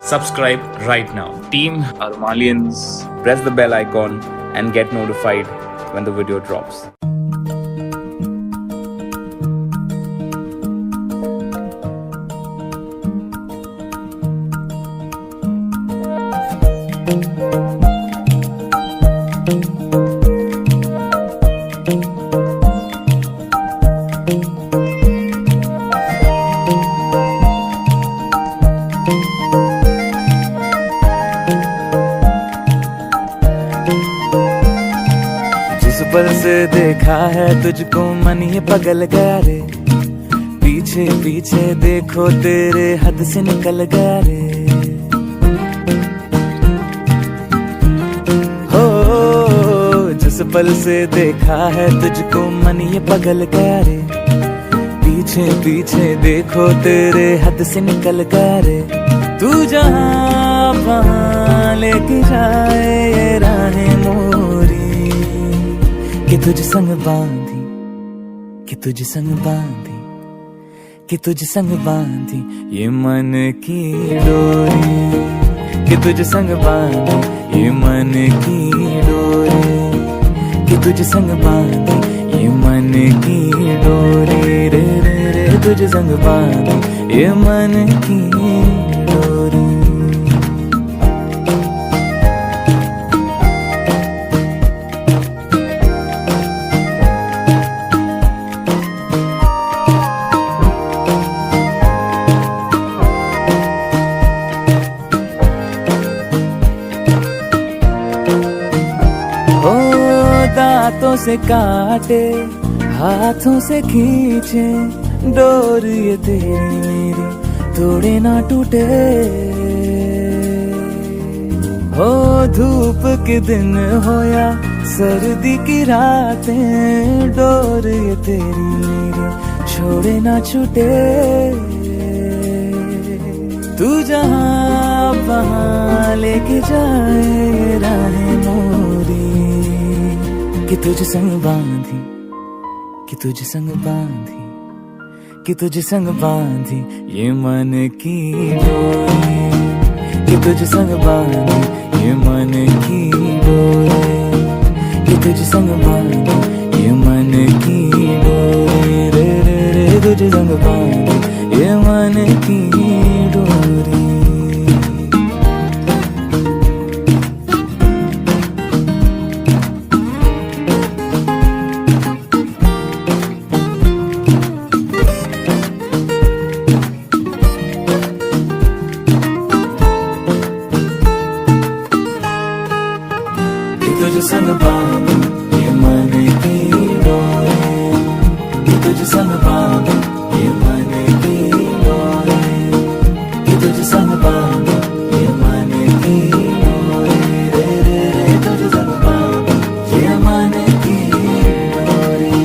Subscribe right now. Team Armalians, press the bell icon and get notified when the video drops. जिस पल से देखा है तुझको मन ये पगल गया रे, पीछे पीछे देखो तेरे हद से निकल गया रे, हो जिस पल से देखा है तुझको मन ये पगल गया रे, पीछे पीछे देखो तेरे हद से निकल गया रे, तू जहाँ वहाँ लेके जाए ये राहें मोरी, कि तुझ संग बांधी, कि तुझ संग बांधी, कि तुझ संग बांधी ये मन की डोरी, कि तुझ संग बांधी ये मन की डोरी, कि तुझ संग बांधी ये मन की डोरी, रे रे रे तुझ संग बांधी ये मन की डोरी। दांतों से काटे हाथों से खींचे डोर ये तेरी मेरी तोड़े ना टूटे, हो धूप के दिन हो या सर्दी की रातें, डोर ये तेरी मेरी छोड़े ना छूटे, तू जहाँ वहाँ लेके जाए राहें मोरी, कि तुझ संग बांधी, कि तुझ संग बांधी, कि तुझ संग बांधी ये मन की डोरी, कि तुझ संग बांधी ये मन की डोरी, कि तुझ संग बांधी ये मन की डोरी, रे रे रे तुझ संग बांधी ये मन की डोरी। तुझ संग बांधी ये मन की डोरी, कि तुझ संग बांधी ये मन की डोरी, कि तुझ संग बांधी ये मन की डोरी, रे रे रे तुझ संग बांधी ये मन की डोरी।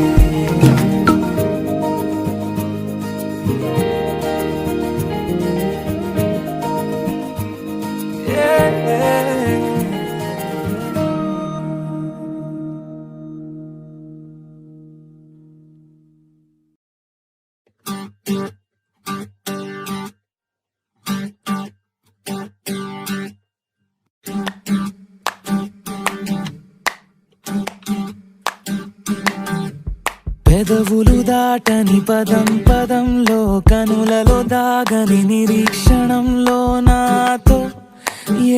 పెదవులు దాటని పదం పదంలో కనులలో దాగని నిరీక్షణంలో నాతో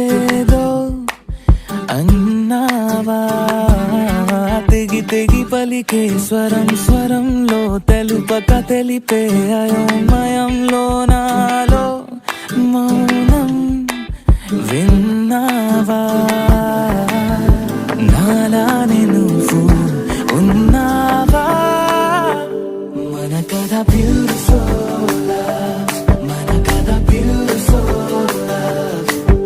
ఏదో అన్నావా తెగి తెగి పలికే స్వరం స్వరంలో తెలుపక తెలిపే అయోమయంలో నాలో మౌనం విన్నావా నాలానే నువ్వు ఉన్నావా మన కథ బ్యూటిఫుల్ మన కథ బ్యూటిఫుల్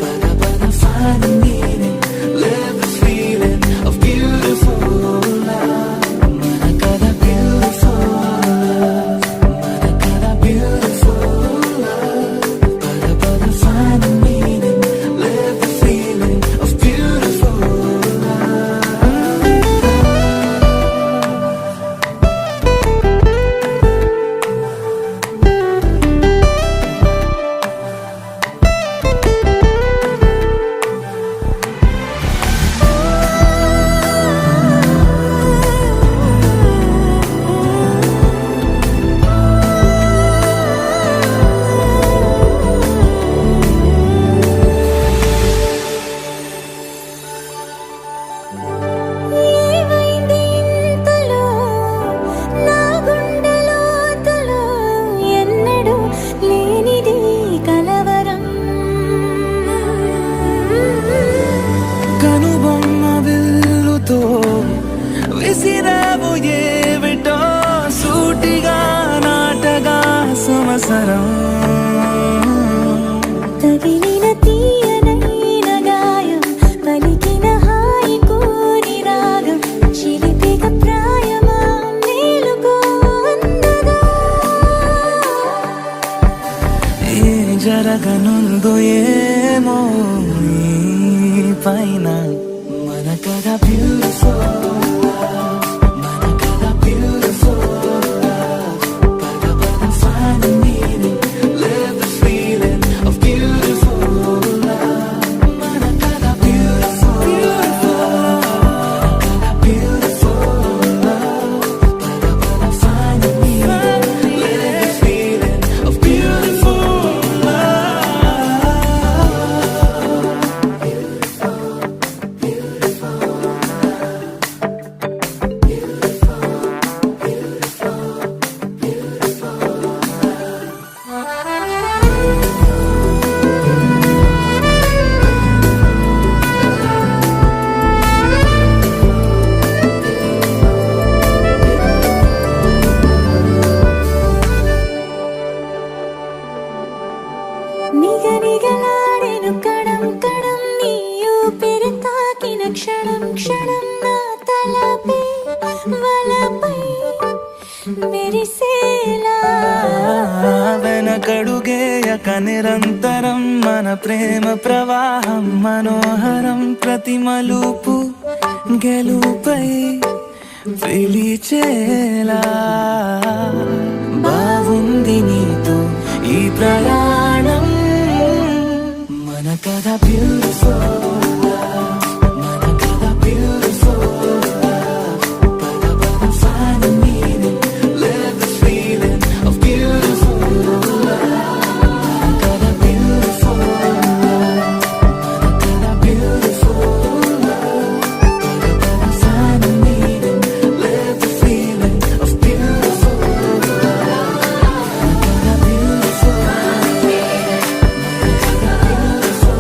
పద పద find the meaning live the feeling of beautiful మన కథ beautiful మన కథ beautiful పద పద find the meaning live the feeling of beautiful ఏమైంది ఇంతలో నా గుండెలోతులో ఎన్నడూ లేనిది కలవరం కనుబొమ్మ విల్లుతో విసిరావు ఏవిటో సూటిగా నాటగా సంవత్సరం తగిలిన తీయనైన గాయం పలికిన హాయి కోరి రాగం చిలిపిక ప్రాయమా మేలుకో అందగా ఏ జరగనుందో ఏమో ఈ పైన మన కథ బ్యూటిఫుల్ మన కథ బ్యూటిఫుల్ పద పద find the meaning live the feeling of beautiful మన కథ beautiful మన కథ beautiful పద పద find the meaning live the feeling of beautiful నిగనిగలాడెను Kadam Kadam నీ ఊపిరి తాకిన క్షణం క్షణం నా తలపై వలపై మెరిసేలా వెనకడుగేయక నిరంతరం మన ప్రేమ ప్రవాహం మనోహరం ప్రతి మలుపు గెలుపై పిలిచేలా బాగుంది నీతో ఈ ప్రయాణం మన కథ బ్యూటిఫుల్ మన కథ బ్యూటిఫుల్ పద పద find the meaning live the feeling of beautiful మన కథ beautiful మన కథ beautiful పద పద find the meaning live the feeling of beautiful మన కథ beautiful మన కథ beautiful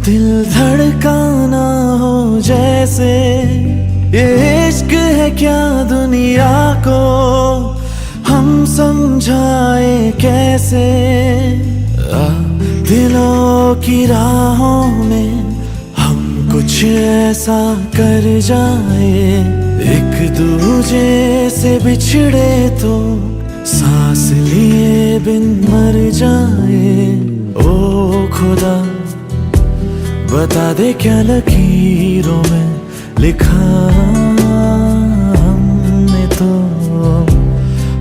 दिल धड़काना हो जैसे, ये इश्क है क्या दुनिया को हम समझाए कैसे। दिलों की राहों में हम कुछ ऐसा कर जाए, एक दूजे से बिछड़े तो सांस लिए बिन मर जाए। ओ खुदा बता दे क्या लकीरों में लिखा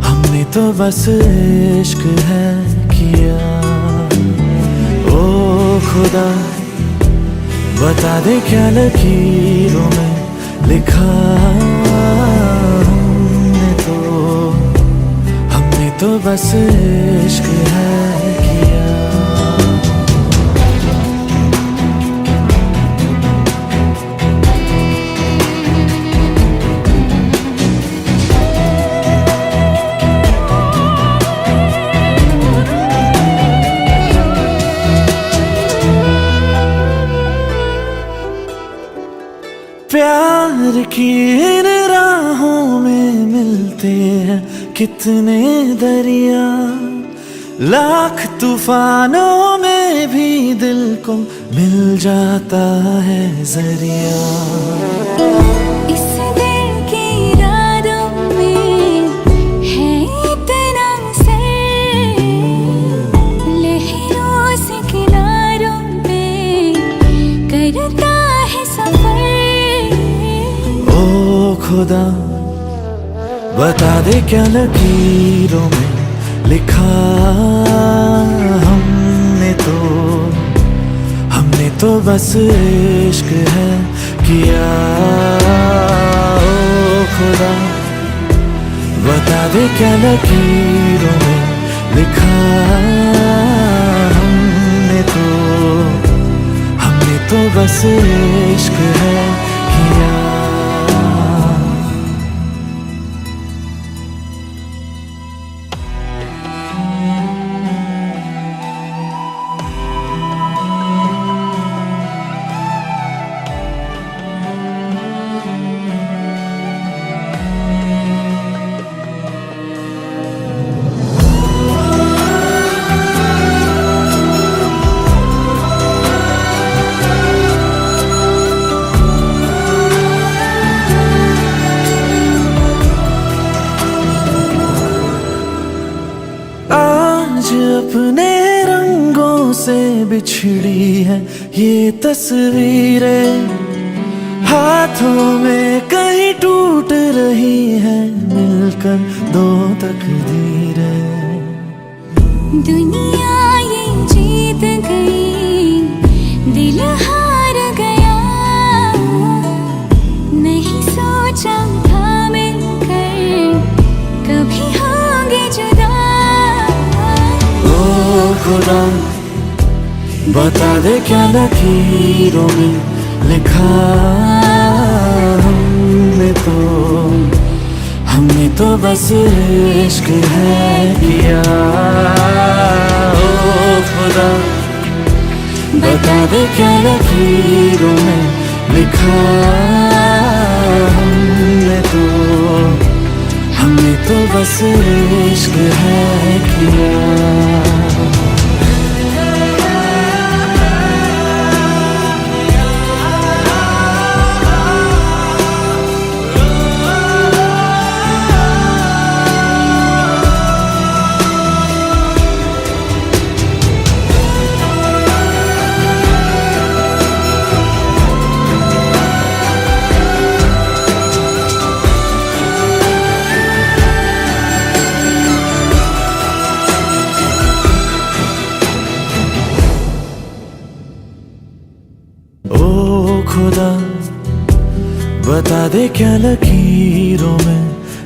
हमने तो बस इश्क है किया। ओ खुदा बता दे क्या लकीरों में लिखा हमने तो बस इश्क है किया। प्यार की इन राहों में मिलते हैं कितने दरिया, लाख तूफानों में भी दिल को मिल जाता है जरिया। इस दिल की रातों में है इतना सर, लहरों से किनारों पे करता है सफर। खुदा बता दे क्या लकीरों में लिखा हमने तो बस इश्क है किया। ओ खुदा बता दे क्या लकीरों में लिखा हमने तो बस इश्क है किया। अपने रंगों से बिछड़ी है ये तस्वीरें, हाथों में कहीं टूट रही है मिलकर दो तकदीरें। दुनिया ये जीत गई, दिल हार गया, नहीं सोचा था मिलकर कभी होंगे जुदा। खुदा बता दे क्या लकीरों में लिखा हमने तो बस इश्क है किया। ओ खुदा बता दे क्या लकीरों में लिखा हमने तो बस इश्क है किया। खुदा बता दे क्या लकीरों में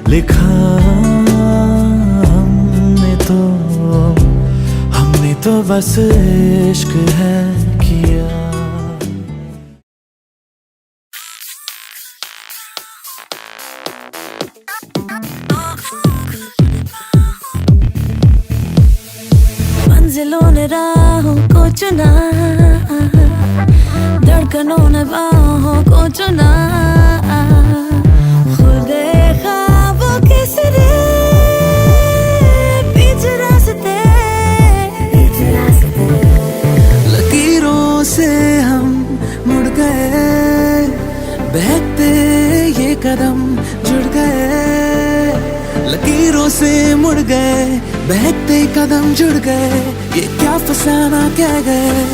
लिखा हमने तो बस इश्क है किया। मंजिलों ने राहों को चुना, बाहों को चुना खुद ख्वाबों के सिरे बीच रास्ते लकीरों से हम मुड़ गए बहकते ये कदम जुड़ गए लकीरों से मुड़ गए बहकते कदम जुड़ गए ये क्या फसाना कह गए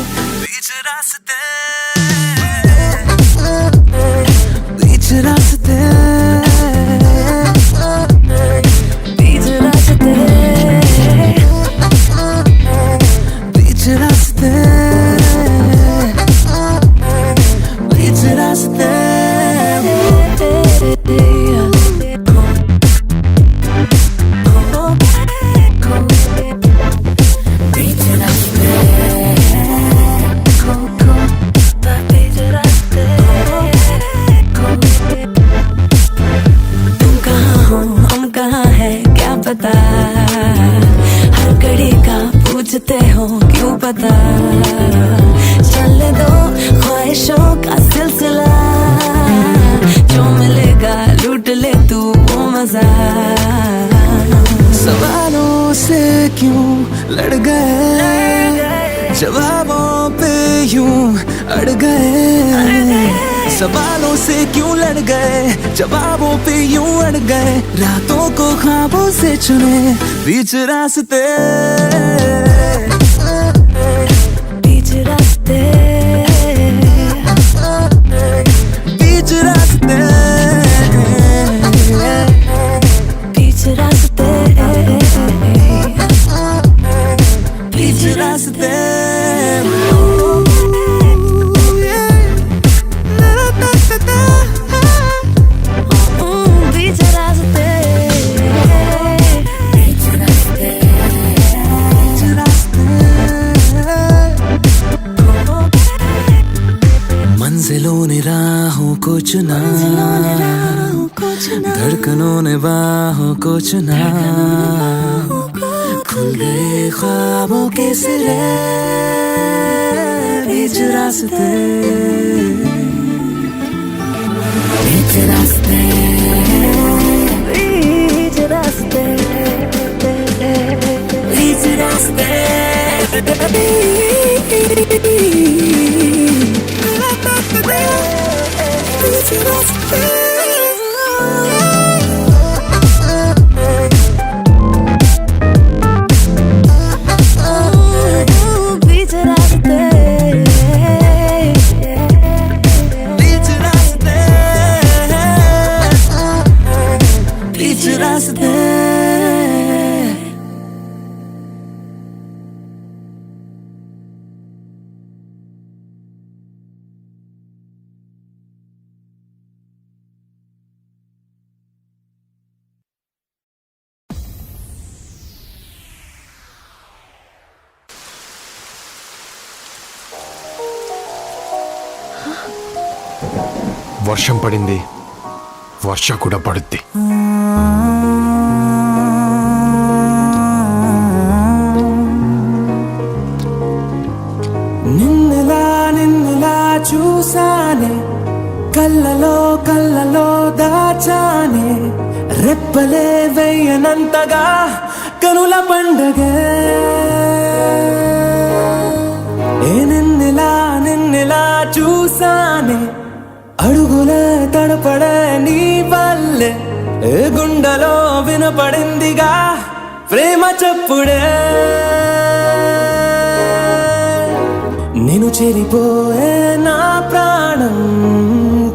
बीच रास्ते बीच रास्ते बीच रास्ते बीच रास्ते बीच रास्ते हर घड़ी का पूछते हो क्यों पता चलने दो ख्वाहिशों का सिलसिला जो मिलेगा लूट ले तू वो मजा सवालों से क्यों लड़ गए जवाबों पे यूं अड़ गए सवालों से क्यों लड़ गए जवाबों पे यूं अड़ गए रातों को ख्वाबों से चुने बीच रास्ते बीच रास्ते बीच रास्ते बीच रास्ते बीच रास्ते मंजिलों ने राहों को चुना धड़कनों ने बाहों को चुना खुल गए ख्वाबों के सिरे बीच रास्ते बीच रास्ते बीच रास्ते बीच रास्ते వర్షం పడింది వర్ష కూడా పడుద్ది నిన్నలా నిన్నలా చూసానే కళ్ళలో కళ్ళలో దాచానే రెప్పలే వెయ్యనంతగా కనుల పండగే నిన్నలా నిన్నలా చూసానే అడుగులే తడపడే నీ వల్లే గుండెలో వినపడిందిగా ప్రేమ చప్పుడే నేను చెరిపోయే నా ప్రాణం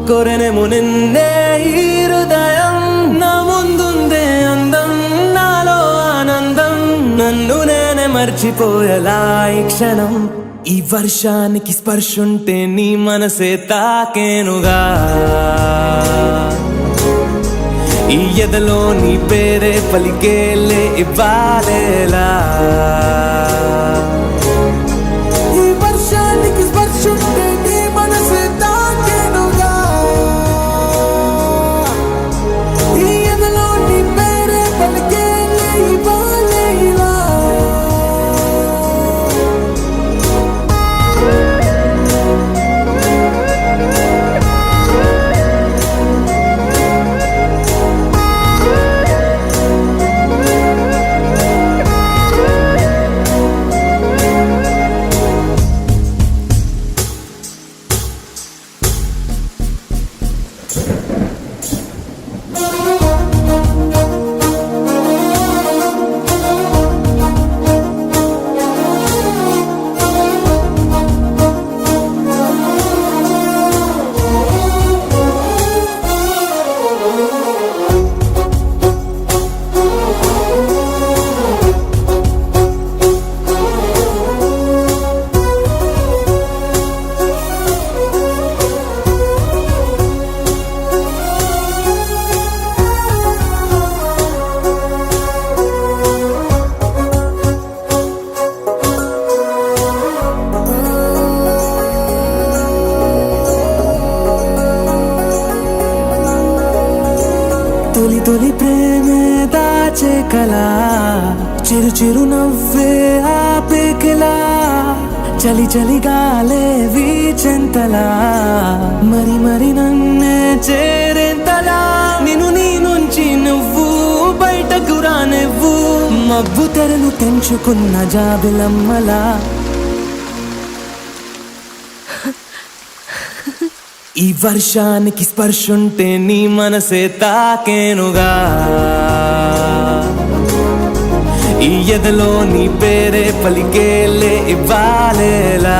కొరెనేమో నిన్నే ఈ హృదయం నా ముందుందే అందం నాలో ఆనందం నన్ను నేనే మర్చిపోయేలా ఈ క్షణం ఈ వర్షానికి స్పర్శుంటే నీ మనసే తాకేనుగా ఈ ఎదలో నీ పేరే పలికేలే ఇవ్వాలేలా ఈ వర్షానికి స్పర్శుంటే నీ మనసే తాకేనుగా ఈ ఎదలో నీ పేరే పలికేలే ఇవ్వాలేలా తొలి ప్రేమే దాచే కలా చిరు చిరు నవ్వే ఆపేకలా చలి చలి గాలే వీచెంతలా మరి మరి నన్నే చేరేంతలా నిన్ను నీ నుంచి నువ్వు బయటకు రానివ్వు మబ్బు తెరలు తెంచుకున్న జాబిలమ్మలా ఈ వర్షానికి స్పర్శుంటే నీ మనసే తాకేనుగా ఈ ఎదలో నీ పేరే పలికేలే ఇవ్వాలేలా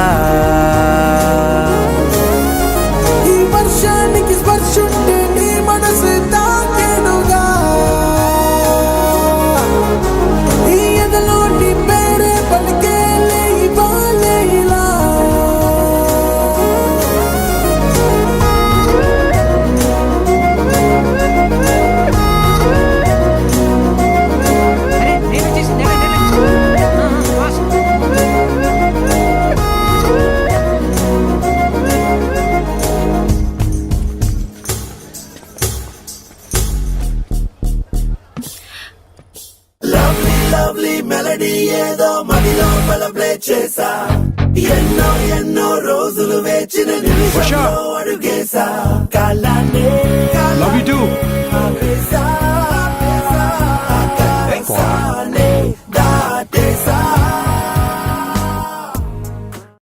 ఈ వర్షానికి స్పర్శుంటే నీ మనసే తాకేనుగా ఈ ఎదలో నీ పేరే పలికేలే ఇవ్వాలేలా లవ్లీ మెలడీ ఏదో మదిలో ప్లే చేసా ఎన్నో రోజులు వేచిన నిమిషంలో అడుగేసా